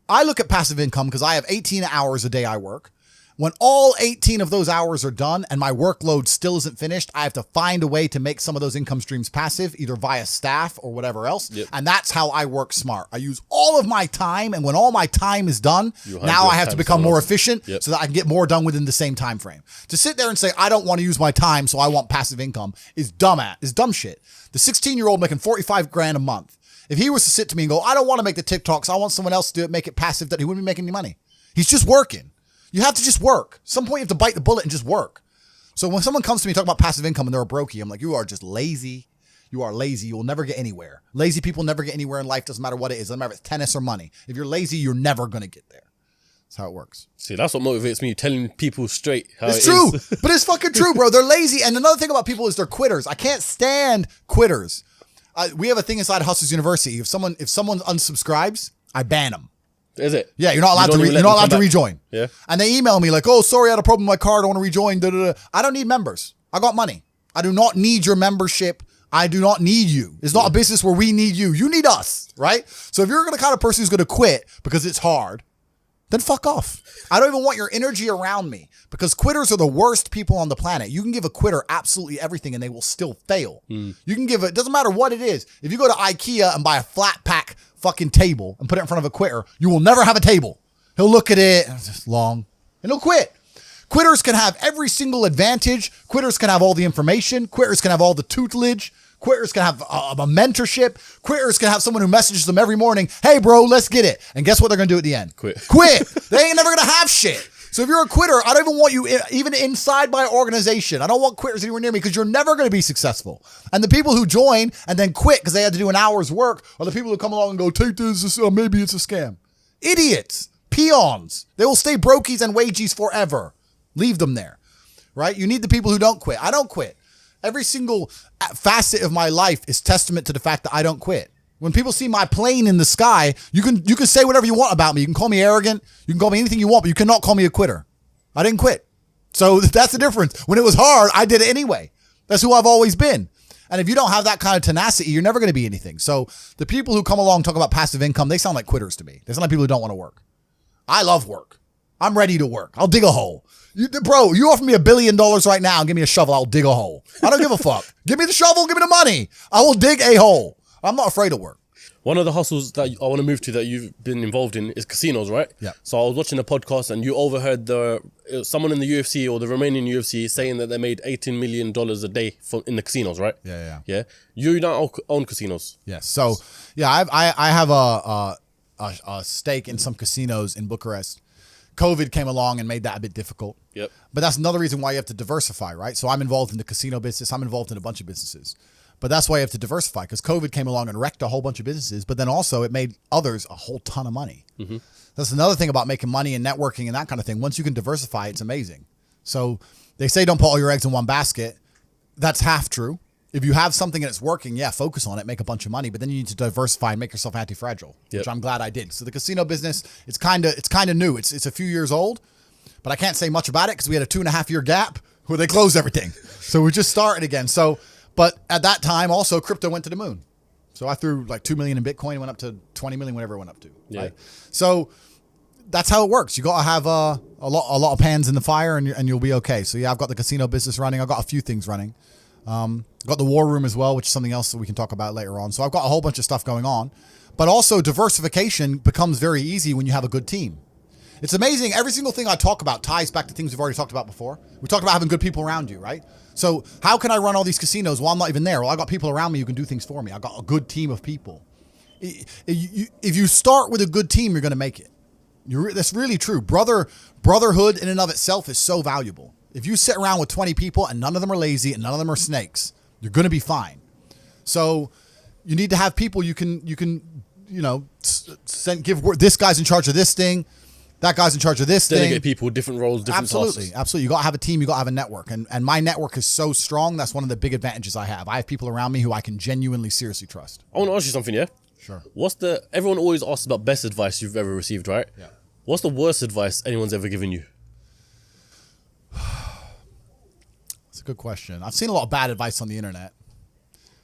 S1: I look at passive income because I have 18 hours a day I work. When all 18 of those hours are done and my workload still isn't finished, I have to find a way to make some of those income streams passive, either via staff or whatever else. Yep. And that's how I work smart. I use all of my time, and when all my time is done, now I have to become more efficient so that I can get more done within the same time frame. To sit there and say, I don't want to use my time, so I want passive income is dumb shit. The 16-year-old making 45 grand a month, if he was to sit to me and go, I don't want to make the TikToks, I want someone else to do it, make it passive, that he wouldn't be making any money. He's just working. You have to just work. Some point you have to bite the bullet and just work. So when someone comes to me talking about passive income and they're a brokey, I'm like, you are just lazy. You are lazy. You will never get anywhere. Lazy people never get anywhere in life. Doesn't matter what it is. Doesn't matter if it's tennis or money. If you're lazy, you're never going to get there. That's how it works.
S2: See, that's what motivates me, telling people straight how
S1: it's
S2: it
S1: true.
S2: is.
S1: But it's fucking true, bro. They're lazy. And another thing about people is they're quitters. I can't stand quitters. We have a thing inside Hustlers University. If someone unsubscribes, I ban them.
S2: Is it?
S1: Yeah, you're not allowed to rejoin.
S2: Yeah.
S1: And they email me like, oh, sorry, I had a problem with my card. I want to rejoin. I don't need members. I got money. I do not need your membership. I do not need you. It's not a business where we need you. You need us, right? So if you're the kind of person who's going to quit because it's hard, then fuck off. I don't even want your energy around me because quitters are the worst people on the planet. You can give a quitter absolutely everything and they will still fail. You can give it, doesn't matter what it is. If you go to IKEA and buy a flat pack fucking table and put it in front of a quitter, you will never have a table. He'll look at it, it's just long, and he'll quit. Quitters can have every single advantage. Quitters can have all the information. Quitters can have all the tutelage. Quitters can have a mentorship. Quitters can have someone who messages them every morning, hey, bro, let's get it. And guess what they're going to do at the end?
S2: Quit.
S1: They ain't never going to have shit. So if you're a quitter, I don't even want you even inside my organization. I don't want quitters anywhere near me because you're never going to be successful. And the people who join and then quit because they had to do an hour's work are the people who come along and go, take this, maybe it's a scam. Idiots. Peons. They will stay brokies and wagies forever. Leave them there, right? You need the people who don't quit. I don't quit. Every single facet of my life is testament to the fact that I don't quit. When people see my plane in the sky, you can say whatever you want about me. You can call me arrogant. You can call me anything you want, but you cannot call me a quitter. I didn't quit. So that's the difference. When it was hard, I did it anyway. That's who I've always been. And if you don't have that kind of tenacity, you're never going to be anything. So the people who come along and talk about passive income, they sound like quitters to me. They sound like people who don't want to work. I love work. I'm ready to work. I'll dig a hole. Bro, you offer me $1 billion right now and give me a shovel, I'll dig a hole. I don't give a fuck. Give me the shovel, give me the money. I will dig a hole. I'm not afraid of work.
S2: One of the hustles that I want to move to that you've been involved in is casinos, right?
S1: Yeah.
S2: So I was watching a podcast and you overheard someone in the UFC or the Romanian UFC saying that they made $18 million a day in the casinos, right?
S1: Yeah.
S2: You don't own casinos.
S1: Yes. So, yeah, I have a stake in some casinos in Bucharest. COVID came along and made that a bit difficult.
S2: Yep.
S1: But that's another reason why you have to diversify, right? So I'm involved in the casino business. I'm involved in a bunch of businesses. But that's why you have to diversify because COVID came along and wrecked a whole bunch of businesses. But then also it made others a whole ton of money. Mm-hmm. That's another thing about making money and networking and that kind of thing. Once you can diversify, it's amazing. So they say don't put all your eggs in one basket. That's half true. If you have something and it's working, yeah, focus on it, make a bunch of money, but then you need to diversify and make yourself anti-fragile, which I'm glad I did. So the casino business, it's kind of new. It's a few years old, but I can't say much about it because we had a 2.5 year gap where they closed everything. So we just started again. So, but at that time also crypto went to the moon. So I threw like 2 million in Bitcoin, it went up to 20 million, whatever it went up to.
S2: Yeah.
S1: Right? So that's how it works. You got to have a lot of pans in the fire and you'll be okay. So yeah, I've got the casino business running. I've got a few things running. Got the war room as well, which is something else that we can talk about later on. So I've got a whole bunch of stuff going on, but also diversification becomes very easy when you have a good team. It's amazing. Every single thing I talk about ties back to things we've already talked about before. We talked about having good people around you, right? So how can I run all these casinos while I'm not even there? Well, I got people around me who can do things for me. I got a good team of people. If you start with a good team, you're going to make it. That's really true. Brotherhood in and of itself is so valuable. If you sit around with 20 people and none of them are lazy and none of them are snakes, you're going to be fine. So you need to have people you can give this guy's in charge of this thing, that guy's in charge of this thing.
S2: Delegate people, different roles, different tasks.
S1: Absolutely. You got to have a team. You got to have a network. And my network is so strong. That's one of the big advantages I have. I have people around me who I can genuinely, seriously trust.
S2: I want to ask you something, yeah?
S1: Sure.
S2: Everyone always asks about best advice you've ever received, right?
S1: Yeah.
S2: What's the worst advice anyone's ever given you?
S1: That's a good question. I've seen a lot of bad advice on the internet.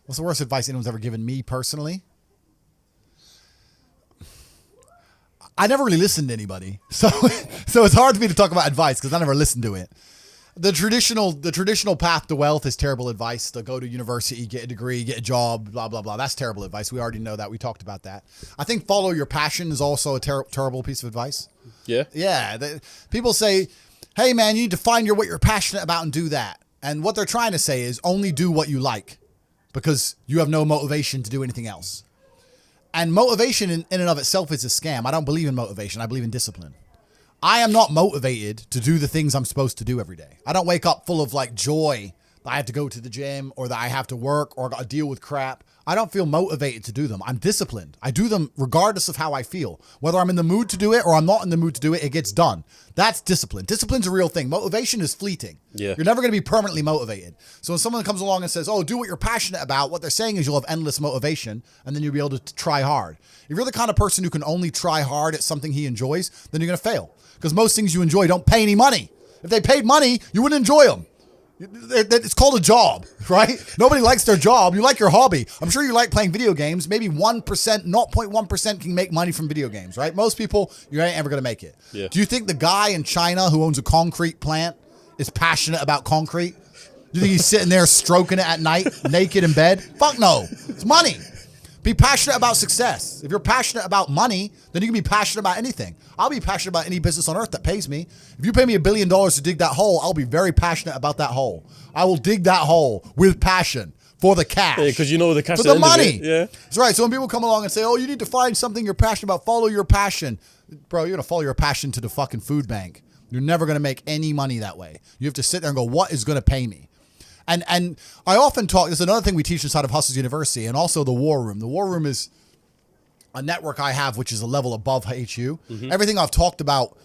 S1: What's the worst advice anyone's ever given me personally? I never really listened to anybody. So it's hard for me to talk about advice because I never listened to it. The traditional path to wealth is terrible advice. To go to university, get a degree, get a job, blah, blah, blah. That's terrible advice. We already know that. We talked about that. I think follow your passion is also a terrible piece of advice.
S2: Yeah?
S1: Yeah. People say, hey, man, you need to find what you're passionate about and do that. And what they're trying to say is only do what you like because you have no motivation to do anything else. And motivation in and of itself is a scam. I don't believe in motivation. I believe in discipline. I am not motivated to do the things I'm supposed to do every day. I don't wake up full of like joy that I have to go to the gym or that I have to work or got to deal with crap. I don't feel motivated to do them. I'm disciplined. I do them regardless of how I feel. Whether I'm in the mood to do it or I'm not in the mood to do it, it gets done. That's discipline. Discipline's a real thing. Motivation is fleeting.
S2: Yeah.
S1: You're never going to be permanently motivated. So when someone comes along and says, oh, do what you're passionate about, what they're saying is you'll have endless motivation and then you'll be able to try hard. If you're the kind of person who can only try hard at something he enjoys, then you're going to fail. Because most things you enjoy don't pay any money. If they paid money, you wouldn't enjoy them. It's called a job, right? Nobody likes their job. You like your hobby. I'm sure you like playing video games. Maybe 1%, 0.1% can make money from video games, right? Most people, you ain't ever going to make it.
S2: Yeah.
S1: Do you think the guy in China who owns a concrete plant is passionate about concrete? Do you think he's sitting there stroking it at night, naked in bed? Fuck no. It's money. Be passionate about success. If you're passionate about money, then you can be passionate about anything. I'll be passionate about any business on earth that pays me. If you pay me $1 billion to dig that hole, I'll be very passionate about that hole. I will dig that hole with passion for the cash.
S2: Yeah, because you know the cash.
S1: For the money.
S2: Yeah.
S1: That's right. So when people come along and say, oh, you need to find something you're passionate about, follow your passion. Bro, you're going to follow your passion to the fucking food bank. You're never going to make any money that way. You have to sit there and go, what is going to pay me? And I often talk, there's another thing we teach inside of Hustlers University, and also the War Room. The War Room is a network I have, which is a level above HU. Mm-hmm. Everything I've talked about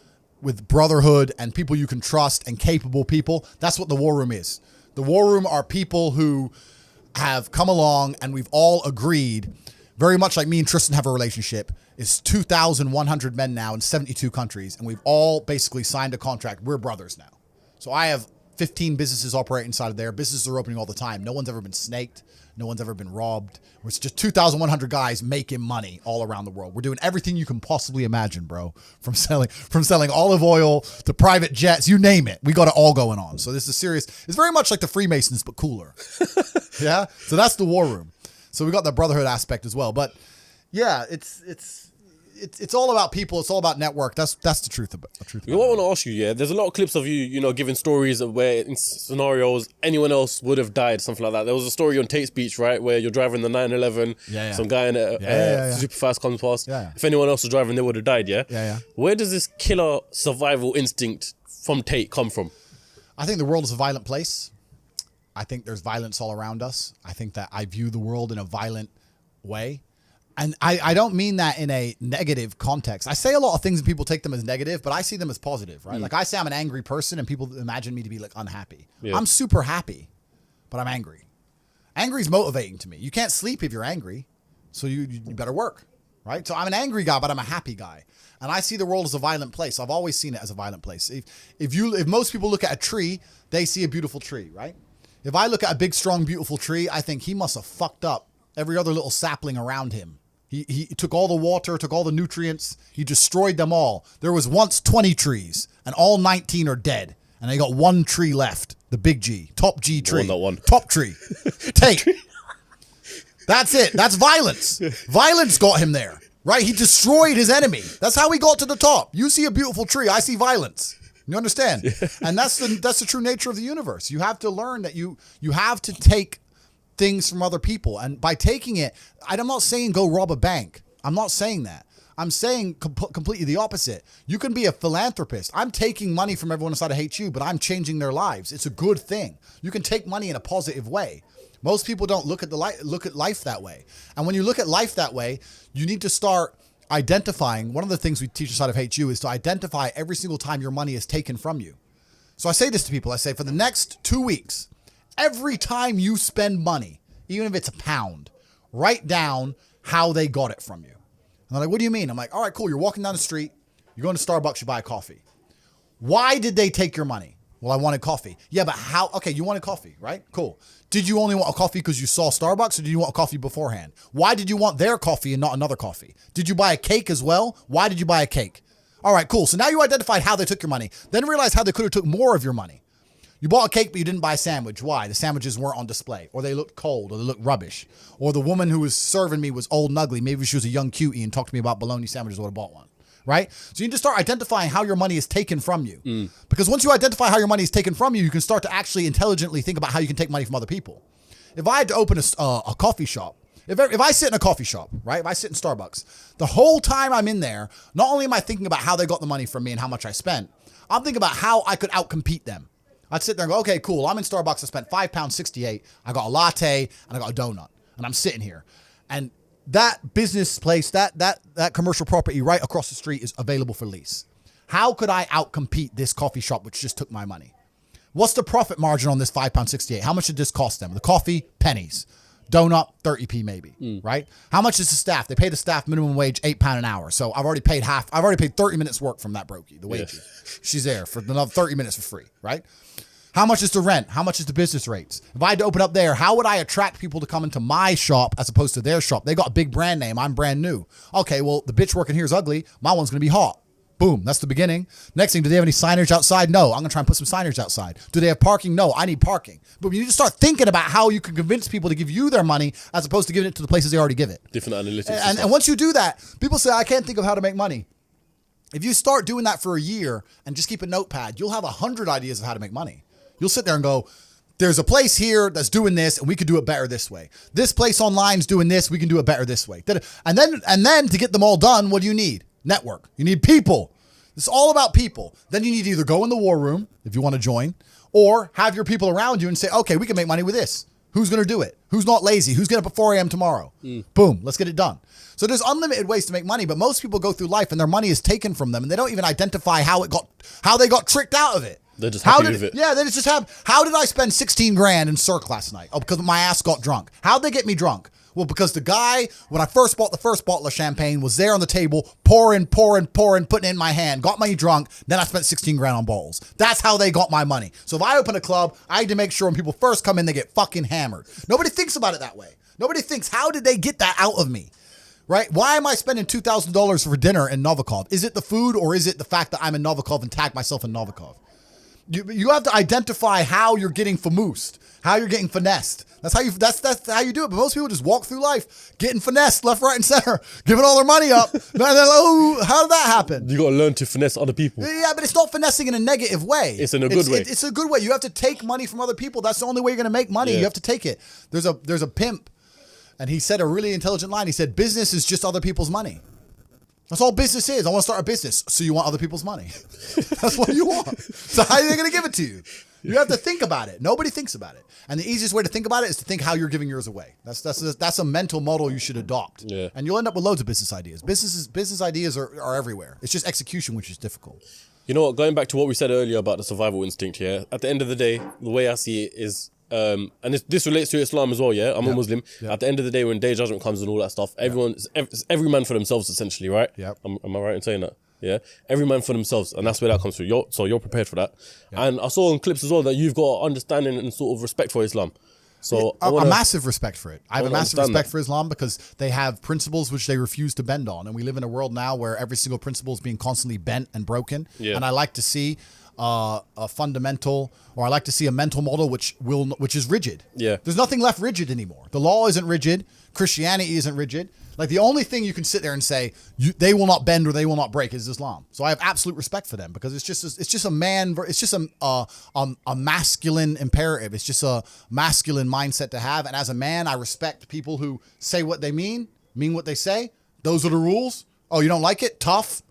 S1: with brotherhood and people you can trust and capable people, that's what the War Room is. The War Room are people who have come along and we've all agreed, very much like me and Tristan have a relationship, it's 2,100 men now in 72 countries, and we've all basically signed a contract. We're brothers now. So I have 15 businesses operate inside of there. Businesses are opening all the time. No one's ever been snaked. No one's ever been robbed. It's just 2,100 guys making money all around the world. We're doing everything you can possibly imagine, bro. From selling olive oil to private jets, you name it. We got it all going on. So this is serious. It's very much like the Freemasons, but cooler. Yeah. So that's the War Room. So we got the brotherhood aspect as well. But yeah, it's all about people. It's all about network. That's the truth about it.
S2: What I want to ask you, yeah, there's a lot of clips of you, giving stories of where in scenarios anyone else would have died, something like that. There was a story on Tate's Beach, right, where you're driving the 911, some guy in a super fast comes past. Yeah. If anyone else was driving, they would have died, yeah?
S1: Yeah.
S2: Where does this killer survival instinct from Tate come from?
S1: I think the world is a violent place. I think there's violence all around us. I think that I view the world in a violent way. And I don't mean that in a negative context. I say a lot of things and people take them as negative, but I see them as positive, right? Like I say I'm an angry person and people imagine me to be like unhappy. Yeah. I'm super happy, but I'm angry. Angry is motivating to me. You can't sleep if you're angry, so you better work, right? So I'm an angry guy, but I'm a happy guy. And I see the world as a violent place. I've always seen it as a violent place. If most people look at a tree, they see a beautiful tree, right? If I look at a big, strong, beautiful tree, I think he must have fucked up every other little sapling around him. He took all the water, took all the nutrients. He destroyed them all. There was once 20 trees, and all 19 are dead. And they got one tree left, the big G, top G tree.
S2: One.
S1: Top tree. Tate. That's it. That's violence. Violence got him there, right? He destroyed his enemy. That's how he got to the top. You see a beautiful tree, I see violence. You understand? Yeah. And that's the true nature of the universe. You have to learn that you have to take things from other people, and by taking it, I'm not saying go rob a bank. I'm not saying that. I'm saying completely the opposite. You can be a philanthropist. I'm taking money from everyone inside of HU, but I'm changing their lives. It's a good thing. You can take money in a positive way. Most people don't look at life that way. And when you look at life that way, you need to start identifying. One of the things we teach inside of HU is to identify every single time your money is taken from you. So I say this to people. I say, for the next 2 weeks, every time you spend money, even if it's £1, write down how they got it from you. And they're like, what do you mean? I'm like, all right, cool. You're walking down the street. You're going to Starbucks. You buy a coffee. Why did they take your money? Well, I wanted coffee. Yeah, but how? Okay, you wanted coffee, right? Cool. Did you only want a coffee because you saw Starbucks, or did you want a coffee beforehand? Why did you want their coffee and not another coffee? Did you buy a cake as well? Why did you buy a cake? All right, cool. So now you identified how they took your money. Then realize how they could have took more of your money. You bought a cake, but you didn't buy a sandwich. Why? The sandwiches weren't on display, or they looked cold, or they looked rubbish. Or the woman who was serving me was old and ugly. Maybe she was a young cutie and talked to me about bologna sandwiches. I would have bought one, right? So you need to start identifying how your money is taken from you. Because once you identify how your money is taken from you, you can start to actually intelligently think about how you can take money from other people. If I had to open a coffee shop, if I sit in a coffee shop, right? If I sit in Starbucks, the whole time I'm in there, not only am I thinking about how they got the money from me and how much I spent, I'm thinking about how I could outcompete them. I'd sit there and go, okay, cool. I'm in Starbucks. I spent £5.68. I got a latte and I got a donut, and I'm sitting here. And that business place, that commercial property right across the street is available for lease. How could I outcompete this coffee shop, which just took my money? What's the profit margin on this £5.68? How much did this cost them? The coffee, pennies. Donut, 30p maybe, right? How much is the staff? They pay the staff minimum wage £8 an hour. So I've already paid 30 minutes work from that brokey, the wages. Yeah. She's there for another 30 minutes for free, right? How much is the rent? How much is the business rates? If I had to open up there, how would I attract people to come into my shop as opposed to their shop? They got a big brand name. I'm brand new. Okay, well, the bitch working here is ugly. My one's going to be hot. Boom. That's the beginning. Next thing, do they have any signage outside? No. I'm going to try and put some signage outside. Do they have parking? No. I need parking. But you need to start thinking about how you can convince people to give you their money as opposed to giving it to the places they already give it.
S2: Different analytics.
S1: And once you do that, people say, I can't think of how to make money. If you start doing that for a year and just keep a notepad, you'll have 100 ideas of how to make money. You'll sit there and go, there's a place here that's doing this and we could do it better this way. This place online is doing this. We can do it better this way. And then to get them all done, what do you need? Network. You need people. It's all about people. Then you need to either go in the war room if you want to join or have your people around you and say, okay, we can make money with this. Who's going to do it? Who's not lazy? Who's getting up at 4 a.m. tomorrow? Boom. Let's get it done. So there's unlimited ways to make money, but most people go through life and their money is taken from them and they don't even identify how they got tricked out of it.
S2: They're just happy with it.
S1: Yeah, they just have, how did I spend 16 grand in Cirque last night? Oh, because my ass got drunk. How'd they get me drunk? Well, because the guy, when I first bought the first bottle of champagne, was there on the table, pouring, putting it in my hand, got me drunk, then I spent 16 grand on bottles. That's how they got my money. So if I open a club, I need to make sure when people first come in, they get fucking hammered. Nobody thinks about it that way. Nobody thinks, how did they get that out of me? Right? Why am I spending $2,000 for dinner in Novikov? Is it the food or is it the fact that I'm in Novikov and tag myself in Novikov? You have to identify how you're getting famoosed, how you're getting finessed. That's how you do it. But most people just walk through life getting finessed left, right, and center, giving all their money up. And they're like, oh, how did that happen?
S2: You got to learn to finesse other people.
S1: Yeah, but it's not finessing in a negative way.
S2: It's in a good way.
S1: It's a good way. You have to take money from other people. That's the only way you're going to make money.
S2: Yeah.
S1: You have to take it. There's a pimp, and he said a really intelligent line. He said, business is just other people's money. That's all business is. I want to start a business. So you want other people's money. That's what you want. So how are they going to give it to you? You have to think about it. Nobody thinks about it. And the easiest way to think about it is to think how you're giving yours away. That's a mental model you should adopt.
S2: Yeah.
S1: And you'll end up with loads of business ideas. Business ideas are everywhere. It's just execution, which is difficult.
S2: You know what? Going back to what we said earlier about the survival instinct, yeah. At the end of the day, the way I see it is, and this relates to Islam as well, yeah. I'm a Muslim. Yep. At the end of the day, when day of judgment comes and all that stuff, every man for themselves, essentially, right?
S1: Yeah.
S2: Am I right in saying that? Yeah, every man for themselves, and that's where that comes through. So you're prepared for that.
S1: Yeah.
S2: And I saw in clips as well that you've got understanding and sort of respect for Islam. So
S1: a massive respect for it. I have a massive respect
S2: that.
S1: for Islam because they have principles which they refuse to bend on, and we live in a world now where every single principle is being constantly bent and broken.
S2: Yeah.
S1: And I like to see a fundamental, or I like to see a mental model which is rigid.
S2: Yeah.
S1: There's nothing left rigid anymore. The law isn't rigid. Christianity isn't rigid. Like the only thing you can sit there and say they will not bend or they will not break is Islam. So I have absolute respect for them because it's just a masculine imperative. It's just a masculine mindset to have. And as a man, I respect people who say what they mean what they say. Those are the rules. Oh, you don't like it? Tough.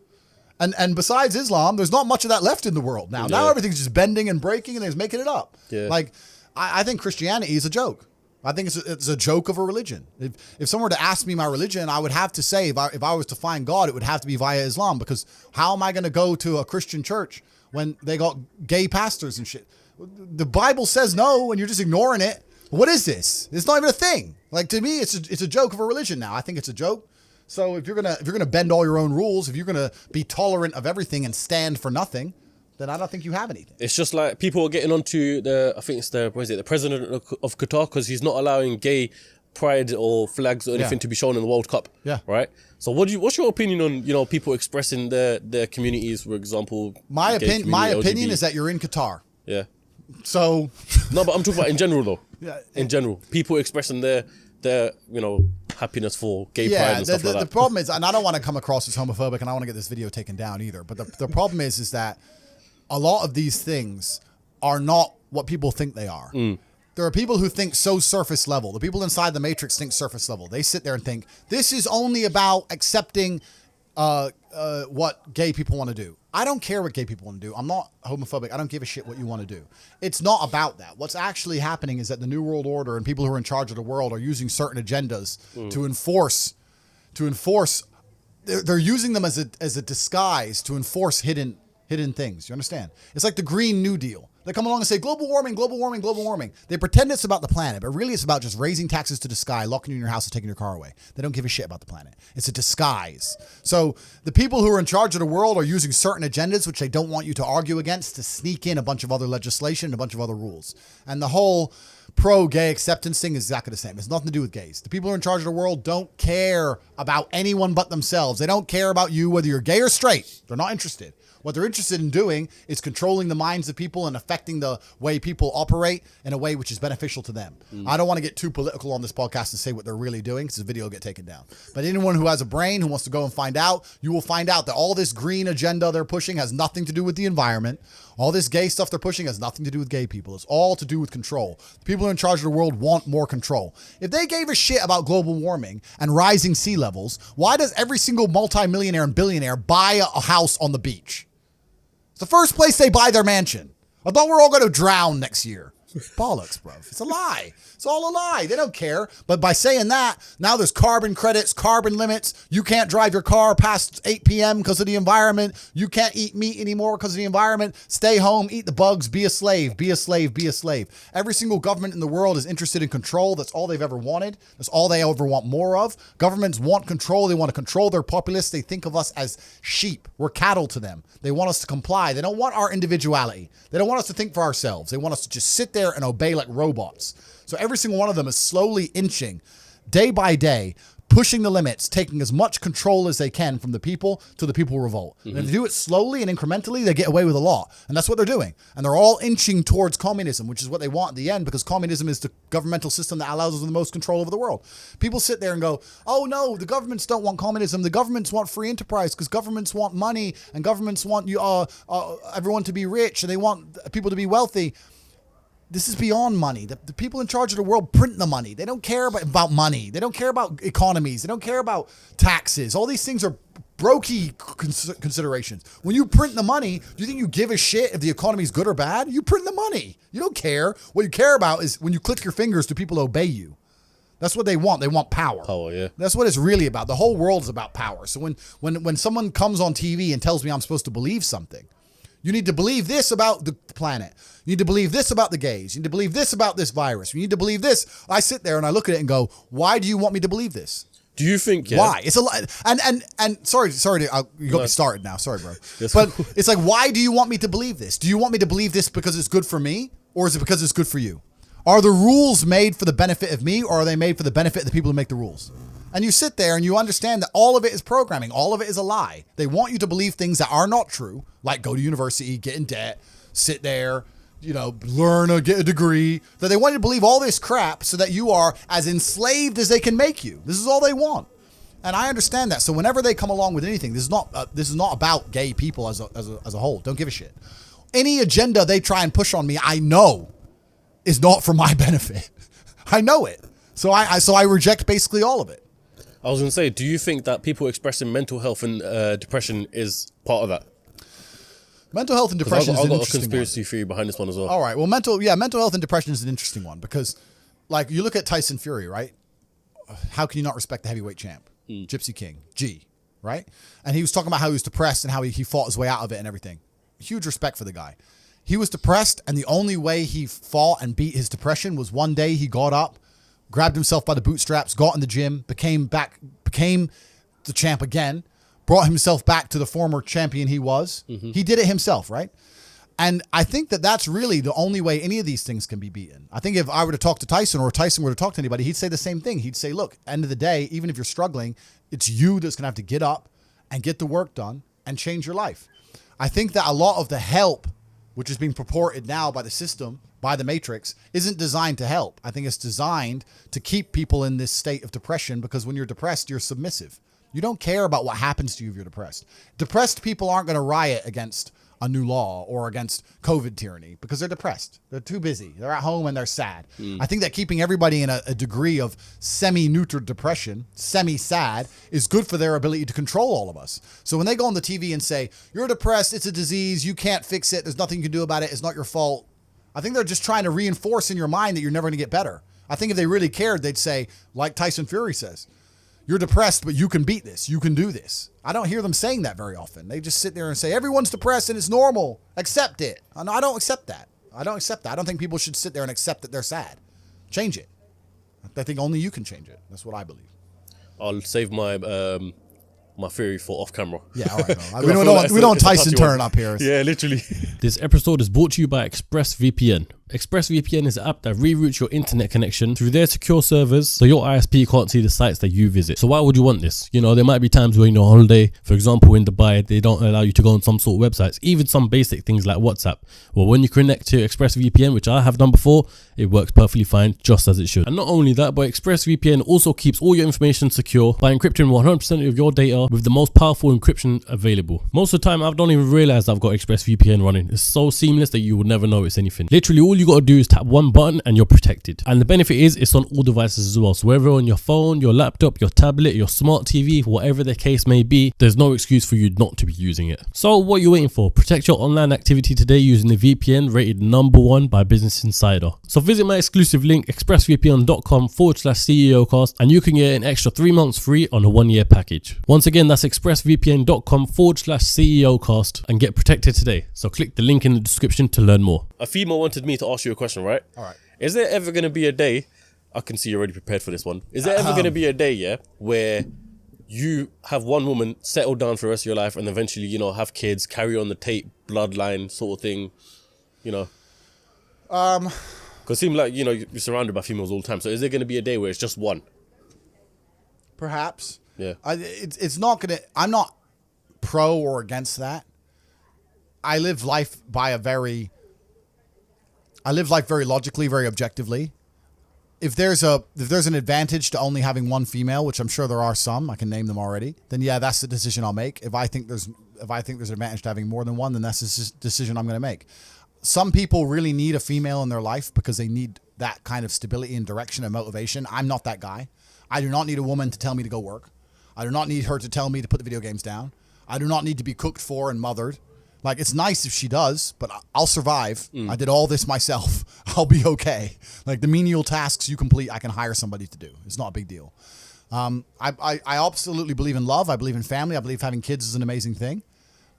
S1: And besides Islam, there's not much of that left in the world now. Now everything's just bending and breaking and they're just making it up.
S2: Yeah.
S1: Like I think Christianity is a joke. I think it's a joke of a religion. If someone were to ask me my religion, I would have to say if I was to find God, it would have to be via Islam, because how am I going to go to a Christian church when they got gay pastors and shit? The Bible says no, and you're just ignoring it. What is this? It's not even a thing. Like, to me, it's a joke of a religion now. I think it's a joke. So if you're gonna bend all your own rules, if you're gonna be tolerant of everything and stand for nothing, then I don't think you have anything.
S2: It's just like people are getting onto the president of Qatar, because he's not allowing gay pride or flags or anything to be shown in the World Cup. Yeah. Right. So what's your opinion on people expressing their communities, for example?
S1: My opinion is that you're in Qatar.
S2: Yeah.
S1: So
S2: no, but I'm talking about in general though.
S1: Yeah.
S2: In general, people expressing their happiness for gay pride and stuff like that.
S1: The problem is, and I don't want to come across as homophobic, and I want to get this video taken down either. But the problem is that a lot of these things are not what people think they are. There are people who think so surface level. The people inside the matrix think surface level. They sit there and think this is only about accepting what gay people want to do. I don't care what gay people want to do. I'm not homophobic. I don't give a shit what you want to do. It's not about that. What's actually happening is that the New World Order and people who are in charge of the world are using certain agendas to enforce. They're using them as a disguise to enforce hidden things. You understand? It's like the Green New Deal. They come along and say, global warming, global warming, global warming. They pretend it's about the planet, but really it's about just raising taxes to the sky, locking you in your house and taking your car away. They don't give a shit about the planet. It's a disguise. So the people who are in charge of the world are using certain agendas, which they don't want you to argue against, to sneak in a bunch of other legislation and a bunch of other rules. And the whole pro-gay acceptance thing is exactly the same. It's nothing to do with gays. The people who are in charge of the world don't care about anyone but themselves. They don't care about you, whether you're gay or straight. They're not interested. What they're interested in doing is controlling the minds of people and affecting the way people operate in a way which is beneficial to them. I don't want to get too political on this podcast and say what they're really doing because the video will get taken down. But anyone who has a brain, who wants to go and find out, you will find out that all this green agenda they're pushing has nothing to do with the environment. All this gay stuff they're pushing has nothing to do with gay people. It's all to do with control. The people who are in charge of the world want more control. If they gave a shit about global warming and rising sea levels, why does every single multimillionaire and billionaire buy a house on the beach? It's the first place they buy their mansion. I thought we're all going to drown next year. Bollocks, bro. It's a lie. It's all a lie. They don't care. But by saying that, now there's carbon credits, carbon limits. You can't drive your car past 8 p.m. because of the environment. You can't eat meat anymore because of the environment. Stay home, eat the bugs, be a slave, be a slave, be a slave. Every single government in the world is interested in control. That's all they've ever wanted. That's all they ever want more of. Governments want control. They want to control their populace. They think of us as sheep. We're cattle to them. They want us to comply. They don't want our individuality. They don't want us to think for ourselves. They want us to just sit there and obey like robots. So every single one of them is slowly inching, day by day, pushing the limits, taking as much control as they can from the people to the people revolt. And if they do it slowly and incrementally, they get away with a lot. And that's what they're doing. And they're all inching towards communism, which is what they want in the end, because communism is the governmental system that allows us the most control over the world. People sit there and go, oh no, the governments don't want communism. The governments want free enterprise because governments want money and governments want you, everyone to be rich and they want people to be wealthy. This is beyond money. The people in charge of the world print the money. They don't care about money. They don't care about economies. They don't care about taxes. All these things are brokey considerations. When you print the money, do you think you give a shit if the economy is good or bad? You print the money. You don't care. What you care about is when you click your fingers, do people obey you? That's what they want. They want power.
S2: Power, yeah.
S1: That's what it's really about. The whole world is about power. So when someone comes on TV and tells me I'm supposed to believe something, you need to believe this about the planet. You need to believe this about the gays. You need to believe this about this virus. You need to believe this. I sit there and I look at it and go, why do you want me to believe this?
S2: Do you think, yeah?
S1: Why? It's a lot. And sorry, you got me started now. Sorry, bro. But it's like, why do you want me to believe this? Do you want me to believe this because it's good for me? Or is it because it's good for you? Are the rules made for the benefit of me, or are they made for the benefit of the people who make the rules? And you sit there and you understand that all of it is programming. All of it is a lie. They want you to believe things that are not true, like go to university, get in debt, sit there, learn or get a degree. That they want you to believe all this crap so that you are as enslaved as they can make you. This is all they want. And I understand that. So whenever they come along with anything, this is not about gay people as a whole. Don't give a shit. Any agenda they try and push on me, I know is not for my benefit. I know it. So I reject basically all of it.
S2: I was going to say, do you think that people expressing mental health and depression is part of that?
S1: Mental health and depression is an interesting one.
S2: I've got a conspiracy theory behind this one as well.
S1: All right. Well, mental health and depression is an interesting one because, like, you look at Tyson Fury, right? How can you not respect the heavyweight champ? Gypsy King, G, right? And he was talking about how he was depressed and how he fought his way out of it and everything. Huge respect for the guy. He was depressed, and the only way he fought and beat his depression was one day he got up, grabbed himself by the bootstraps, got in the gym, became the champ again, brought himself back to the former champion he was. He did it himself, right? And I think that that's really the only way any of these things can be beaten. I think if I were to talk to Tyson or Tyson were to talk to anybody, he'd say the same thing. He'd say, look, end of the day, even if you're struggling, it's you that's going to have to get up and get the work done and change your life. I think that a lot of the help, which is being purported now by the system, by the Matrix, isn't designed to help. I think it's designed to keep people in this state of depression because when you're depressed, you're submissive. You don't care about what happens to you if you're depressed. Depressed people aren't going to riot against a new law or against COVID tyranny because they're depressed. They're too busy. They're at home and they're sad. I think that keeping everybody in a degree of semi-neutral depression, semi-sad, is good for their ability to control all of us. So when they go on the TV and say, you're depressed, it's a disease, you can't fix it, there's nothing you can do about it, it's not your fault, I think they're just trying to reinforce in your mind that you're never going to get better. I think if they really cared, they'd say, like Tyson Fury says, you're depressed, but you can beat this. You can do this. I don't hear them saying that very often. They just sit there and say, everyone's depressed and it's normal. Accept it. And I don't accept that. I don't accept that. I don't think people should sit there and accept that they're sad. Change it. I think only you can change it. That's what I believe.
S2: I'll save my my theory for off camera.
S1: Yeah, all right. No. we don't Tyson turn up here.
S2: Yeah, literally. This episode is brought to you by ExpressVPN. ExpressVPN is an app that reroutes your internet connection through their secure servers so your ISP can't see the sites that you visit. So why would you want this? You know, there might be times where you're on holiday, for example, in Dubai, they don't allow you to go on some sort of websites, even some basic things like WhatsApp. Well, when you connect to ExpressVPN, which I have done before, it works perfectly fine, just as it should. And not only that, but ExpressVPN also keeps all your information secure by encrypting 100% of your data with the most powerful encryption available. Most of the time, I don't even realize I've got ExpressVPN running. It's so seamless that you will never notice anything. Literally, all you got to do is tap one button and you're protected. And the benefit is it's on all devices as well. So whether on your phone, your laptop, your tablet, your smart TV, whatever the case may be, there's no excuse for you not to be using it. So what are you waiting for? Protect your online activity today using the VPN rated #1 by Business Insider. So visit my exclusive link, expressvpn.com/CEOcast, and you can get an extra 3 months free on a 1-year package. Once again, that's expressvpn.com/CEOcast and get protected today. So click the link in the description to learn more. A female wanted me to ask you a question, right?
S1: All right.
S2: Is there ever going to be a day, I can see you're already prepared for this one. Is there ever going to be a day, yeah, where you have one woman settle down for the rest of your life and eventually, you know, have kids, carry on the Tate bloodline sort of thing, you know? Because it seems like, you know, you're surrounded by females all the time. So is there going to be a day where it's just one?
S1: Perhaps.
S2: Yeah.
S1: It's not going to, I'm not pro or against that. I live life very logically, very objectively. If there's an advantage to only having one female, which I'm sure there are some, I can name them already, then yeah, that's the decision I'll make. If I think there's an advantage to having more than one, then that's the decision I'm going to make. Some people really need a female in their life because they need that kind of stability and direction and motivation. I'm not that guy. I do not need a woman to tell me to go work. I do not need her to tell me to put the video games down. I do not need to be cooked for and mothered. Like, it's nice if she does, but I'll survive. I did all this myself. I'll be okay. Like, the menial tasks you complete, I can hire somebody to do. It's not a big deal. I absolutely believe in love. I believe in family. I believe having kids is an amazing thing.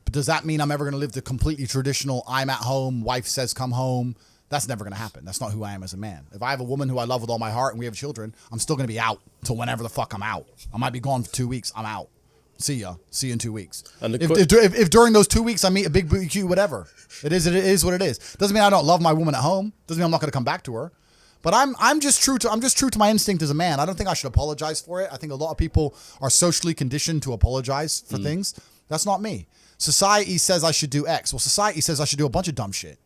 S1: But does that mean I'm ever going to live the completely traditional, I'm at home, wife says come home? That's never going to happen. That's not who I am as a man. If I have a woman who I love with all my heart and we have children, I'm still going to be out till whenever the fuck I'm out. I might be gone for 2 weeks. I'm out. See ya. See you in 2 weeks. And if during those 2 weeks I meet a big BQ, whatever, it is what it is. Doesn't mean I don't love my woman at home. Doesn't mean I'm not going to come back to her. But I'm just true to my instinct as a man. I don't think I should apologize for it. I think a lot of people are socially conditioned to apologize for things. That's not me. Society says I should do X. Well, society says I should do a bunch of dumb shit.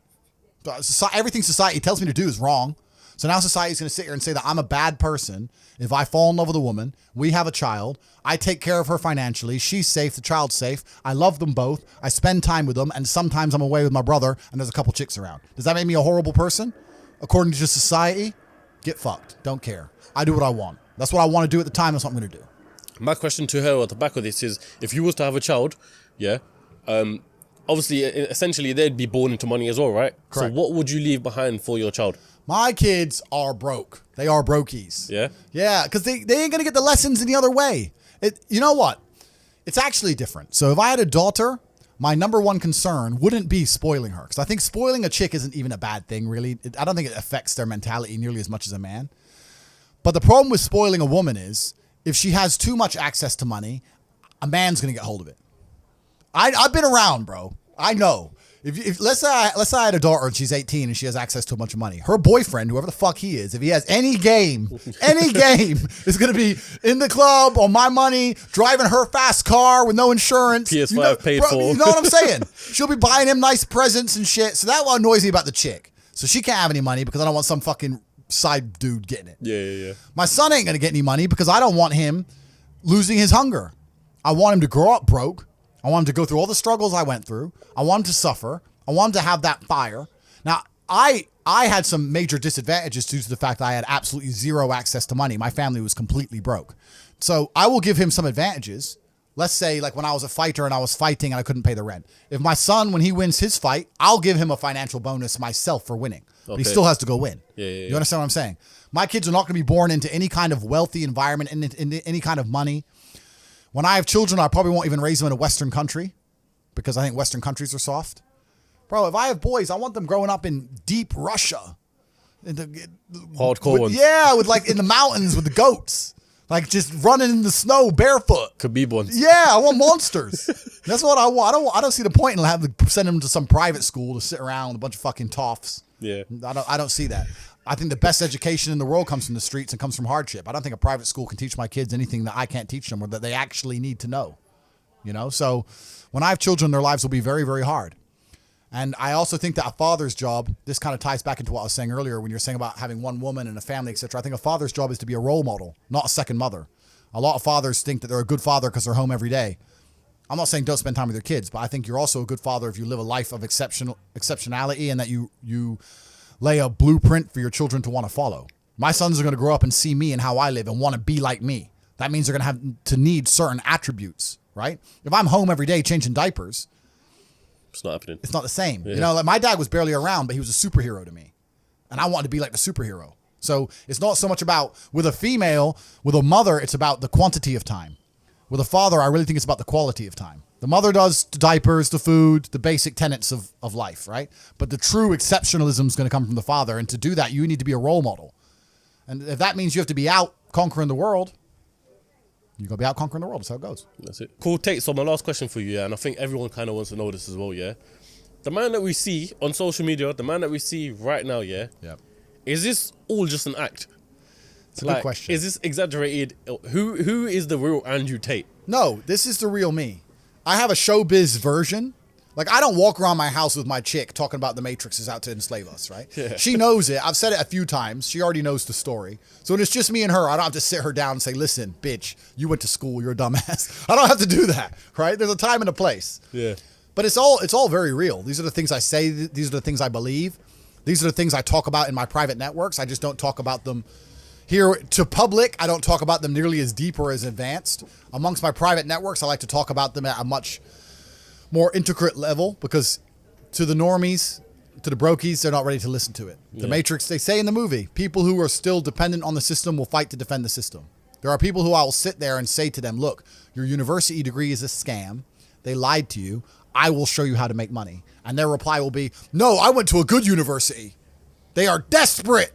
S1: Everything society tells me to do is wrong. So now society's going to sit here and say that I'm a bad person if I fall in love with a woman, we have a child, I take care of her financially, she's safe, the child's safe, I love them both, I spend time with them, and sometimes I'm away with my brother and there's a couple chicks around. Does that make me a horrible person? According to society, get fucked. Don't care. I do what I want. That's what I want to do at the time. That's what I'm going to do.
S2: My question to her at the back of this is, if you was to have a child, yeah, obviously, essentially, they'd be born into money as well, right?
S1: Correct.
S2: So what would you leave behind for your child?
S1: My kids are broke. They are brokies.
S2: Yeah?
S1: Yeah, because they ain't going to get the lessons any other way. You know what? It's actually different. So if I had a daughter, my number one concern wouldn't be spoiling her. Because I think spoiling a chick isn't even a bad thing, really. I don't think it affects their mentality nearly as much as a man. But the problem with spoiling a woman is, if she has too much access to money, a man's going to get hold of it. I've been around, bro. I know. If let's say I had a daughter and she's 18 and she has access to a bunch of money, her boyfriend, whoever the fuck he is, if he has any game, is going to be in the club on my money, driving her fast car with no insurance.
S2: PS5 paid for.
S1: You know what I'm saying? She'll be buying him nice presents and shit. So that what annoys me about the chick. So she can't have any money because I don't want some fucking side dude getting it.
S2: Yeah.
S1: My son ain't going to get any money because I don't want him losing his hunger. I want him to grow up broke. I want him to go through all the struggles I went through. I want him to suffer. I want him to have that fire. Now, I had some major disadvantages due to the fact that I had absolutely zero access to money. My family was completely broke. So I will give him some advantages. Let's say like when I was a fighter and I was fighting and I couldn't pay the rent. If my son, when he wins his fight, I'll give him a financial bonus myself for winning. But he still has to go win.
S2: Yeah.
S1: You understand what I'm saying? My kids are not going to be born into any kind of wealthy environment, in any kind of money. When I have children, I probably won't even raise them in a Western country because I think Western countries are soft. Bro, if I have boys, I want them growing up in deep Russia.
S2: Hardcore ones.
S1: Yeah, with like in the mountains with the goats. Like just running in the snow barefoot.
S2: Khabib ones.
S1: Yeah, I want monsters. That's what I want. I don't see the point in having to send them to some private school to sit around with a bunch of fucking toffs.
S2: Yeah.
S1: I don't see that. I think the best education in the world comes from the streets and comes from hardship. I don't think a private school can teach my kids anything that I can't teach them or that they actually need to know. You know? So when I have children, their lives will be very, very hard. And I also think that a father's job, this kind of ties back into what I was saying earlier when you're saying about having one woman and a family, etc. I think a father's job is to be a role model, not a second mother. A lot of fathers think that they're a good father because they're home every day. I'm not saying don't spend time with your kids, but I think you're also a good father if you live a life of exceptionality and that you lay a blueprint for your children to want to follow. My sons are going to grow up and see me and how I live and want to be like me. That means they're going to have to need certain attributes, right? If I'm home every day changing diapers,
S2: it's not happening.
S1: It's not the same.
S2: Yeah.
S1: You know, like my dad was barely around, but he was a superhero to me. And I wanted to be like the superhero. So it's not so much about with a female, with a mother, it's about the quantity of time. With a father, I really think it's about the quality of time. The mother does the diapers, the food, the basic tenets of life, right? But the true exceptionalism is going to come from the father. And to do that, you need to be a role model. And if that means you have to be out conquering the world, you're going to be out conquering the world. That's how it goes.
S2: That's it. Cool, Tate. So my last question for you, yeah, and I think everyone kind of wants to know this as well, yeah? The man that we see on social media, the man that we see right now, yeah?
S1: Yeah.
S2: Is this all just an act?
S1: It's a good question.
S2: Is this exaggerated? Who is the real Andrew Tate?
S1: No, this is the real me. I have a showbiz version. Like, I don't walk around my house with my chick talking about the Matrix is out to enslave us, right?
S2: Yeah.
S1: She knows it. I've said it a few times. She already knows the story. So when it's just me and her, I don't have to sit her down and say, listen, bitch, you went to school. You're a dumbass. I don't have to do that, right? There's a time and a place.
S2: Yeah.
S1: But it's all very real. These are the things I say. These are the things I believe. These are the things I talk about in my private networks. I just don't talk about them here to public. I don't talk about them nearly as deep or as advanced. Amongst my private networks, I like to talk about them at a much more intricate level because to the normies, to the brokies, they're not ready to listen to it. The Matrix, they say in the movie, people who are still dependent on the system will fight to defend the system. There are people who I will sit there and say to them, look, your university degree is a scam. They lied to you. I will show you how to make money. And their reply will be, no, I went to a good university. They are desperate.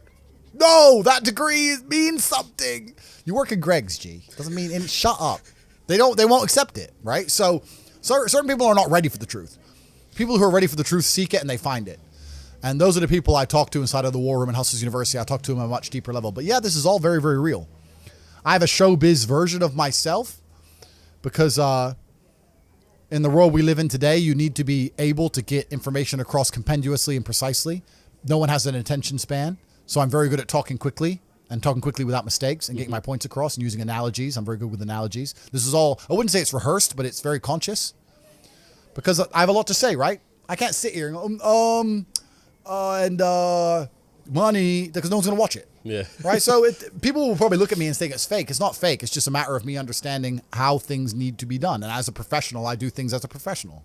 S1: No, that degree means something. You work in Greg's, G. Doesn't mean, and shut up. They won't accept it, right? So certain people are not ready for the truth. People who are ready for the truth seek it and they find it. And those are the people I talk to inside of the War Room and Hustlers University. I talk to them at a much deeper level. But yeah, this is all very, very real. I have a showbiz version of myself because in the world we live in today, you need to be able to get information across compendiously and precisely. No one has an attention span. So I'm very good at talking quickly and talking quickly without mistakes and getting my points across and using analogies. I'm very good with analogies. This is all, I wouldn't say it's rehearsed, but it's very conscious because I have a lot to say, right? I can't sit here and go, money, because no one's going to watch it.
S2: Yeah.
S1: Right? So people will probably look at me and think it's fake. It's not fake. It's just a matter of me understanding how things need to be done. And as a professional, I do things as a professional.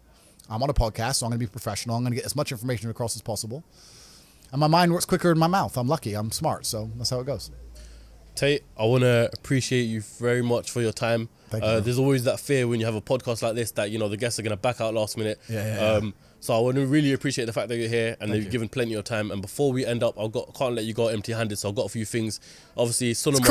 S1: I'm on a podcast, so I'm going to be professional. I'm going to get as much information across as possible. And my mind works quicker than my mouth. I'm lucky. I'm smart. So that's how it goes.
S2: Tate, I want to appreciate you very much for your time.
S1: Thank you.
S2: There's always that fear when you have a podcast like this that, you know, the guests are going to back out last minute.
S1: Yeah.
S2: So I want to really appreciate the fact that you're here and that you've given plenty of time. And before we end up, can't let you go empty-handed. So I've got a few things. Obviously, Sunoma.
S1: It's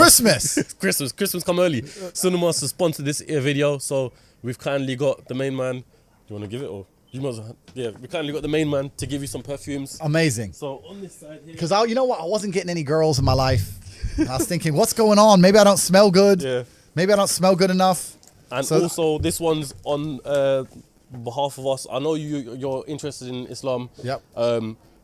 S1: Christmas.
S2: Christmas come early. Sunoma has sponsored this video. So we've kindly got the main man. Do you want to give it or? You must, yeah, we kindly got the main man to give you some perfumes.
S1: Amazing.
S2: So on this side here.
S1: Because you know what? I wasn't getting any girls in my life. I was thinking, what's going on? Maybe I don't smell good.
S2: Yeah.
S1: Maybe I don't smell good enough.
S2: And also, this one's on behalf of us. I know you're interested in Islam.
S1: Yep.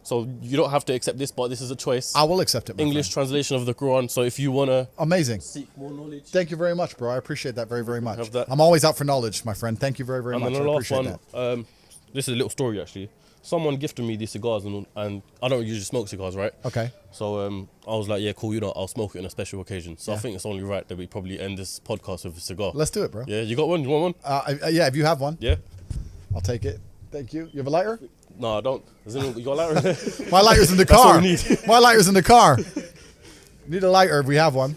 S2: So you don't have to accept this, but this is a choice.
S1: I will accept it. My
S2: English
S1: friend.
S2: translation of the Quran. So if you wanna
S1: Amazing.
S2: seek more knowledge.
S1: Thank you very much, bro. I appreciate that very, very much.
S2: Have that.
S1: I'm always out for knowledge, my friend. Thank you very, very
S2: And
S1: much.
S2: then
S1: I
S2: the last
S1: appreciate
S2: one.
S1: that.
S2: This is a little story actually. Someone gifted me these cigars and I don't usually smoke cigars, right?
S1: Okay.
S2: So I was like, yeah, cool. You know, I'll smoke it on a special occasion. So I
S1: Yeah.
S2: think it's only right that we probably end this podcast with a cigar.
S1: Let's do it, bro.
S2: Yeah, you got one? You want one?
S1: Yeah, if you have one,
S2: Yeah.
S1: I'll take it. Thank you. You have a lighter?
S2: No, I don't. You got a lighter in there?
S1: My lighter's in the
S2: That's all
S1: car.
S2: we need.
S1: My lighter's in the car. Need a lighter if we have one.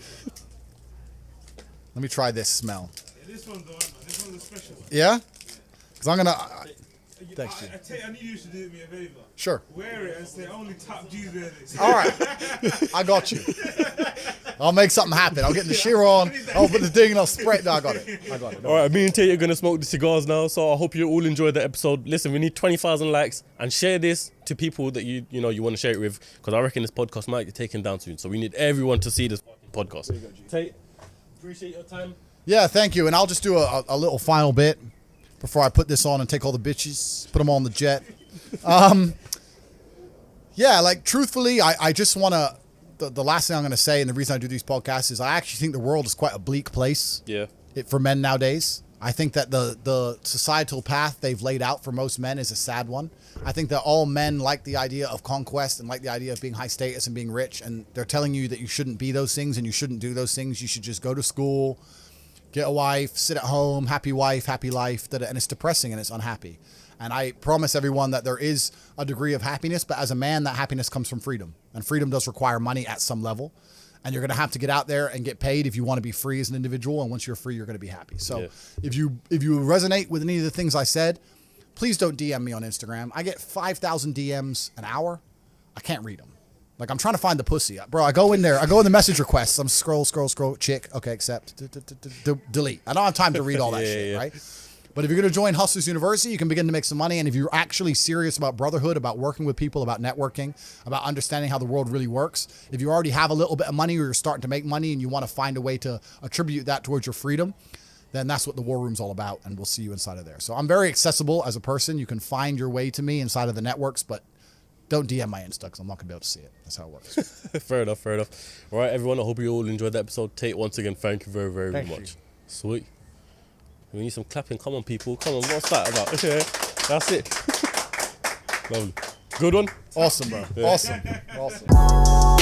S1: Let me try this smell.
S3: Yeah, this one's the one, man. This one's a special one.
S1: Yeah? Because I'm going to... Thanks, G.
S3: I need you to do me a favor.
S1: Sure.
S3: Wear it and say only top G's wear this.
S1: All right. I got you. I'll make something happen. I'll get the shear on. I'll put the thing and I'll spray it. No, I got it.
S2: All right, me and Tate are going to smoke the cigars now, so I hope you all enjoyed the episode. Listen, we need 20,000 likes, and share this to people that you want to share it with, because I reckon this podcast might get taken down soon. So we need everyone to see this podcast. Tate, appreciate your time.
S1: Yeah, thank you. And I'll just do a little final bit before I put this on and take all the bitches, put them all on the jet. Yeah, like truthfully, I just want to, the last thing I'm going to say, and the reason I do these podcasts is I actually think the world is quite a bleak place for men nowadays. I think that the societal path they've laid out for most men is a sad one. I think that all men like the idea of conquest and like the idea of being high status and being rich, and they're telling you that you shouldn't be those things and you shouldn't do those things. You should just go to school, get a wife, sit at home, happy wife, happy life, and it's depressing and it's unhappy. And I promise everyone that there is a degree of happiness, but as a man, that happiness comes from freedom. And freedom does require money at some level. And you're going to have to get out there and get paid if you want to be free as an individual. And once you're free, you're going to be happy. So if you resonate with any of the things I said, please don't DM me on Instagram. I get 5,000 DMs an hour. I can't read them. Like, I'm trying to find the pussy. Bro, I go in there. I go in the message requests. I'm scroll, chick. Okay, accept. Delete. I don't have time to read all that shit, right? But if you're going to join Hustlers University, you can begin to make some money. And if you're actually serious about brotherhood, about working with people, about networking, about understanding how the world really works, if you already have a little bit of money or you're starting to make money and you want to find a way to attribute that towards your freedom, then that's what the War Room's all about. And we'll see you inside of there. So I'm very accessible as a person. You can find your way to me inside of the networks, but don't DM my Insta because I'm not going to be able to see it. That's how it works.
S2: Fair enough. All right, everyone. I hope you all enjoyed the episode. Tate, once again, thank you very, very much. You. Sweet. We need some clapping. Come on, people. Come on. What's that about? Yeah, that's it. Lovely. Good one.
S1: Awesome, bro. Yeah. Awesome.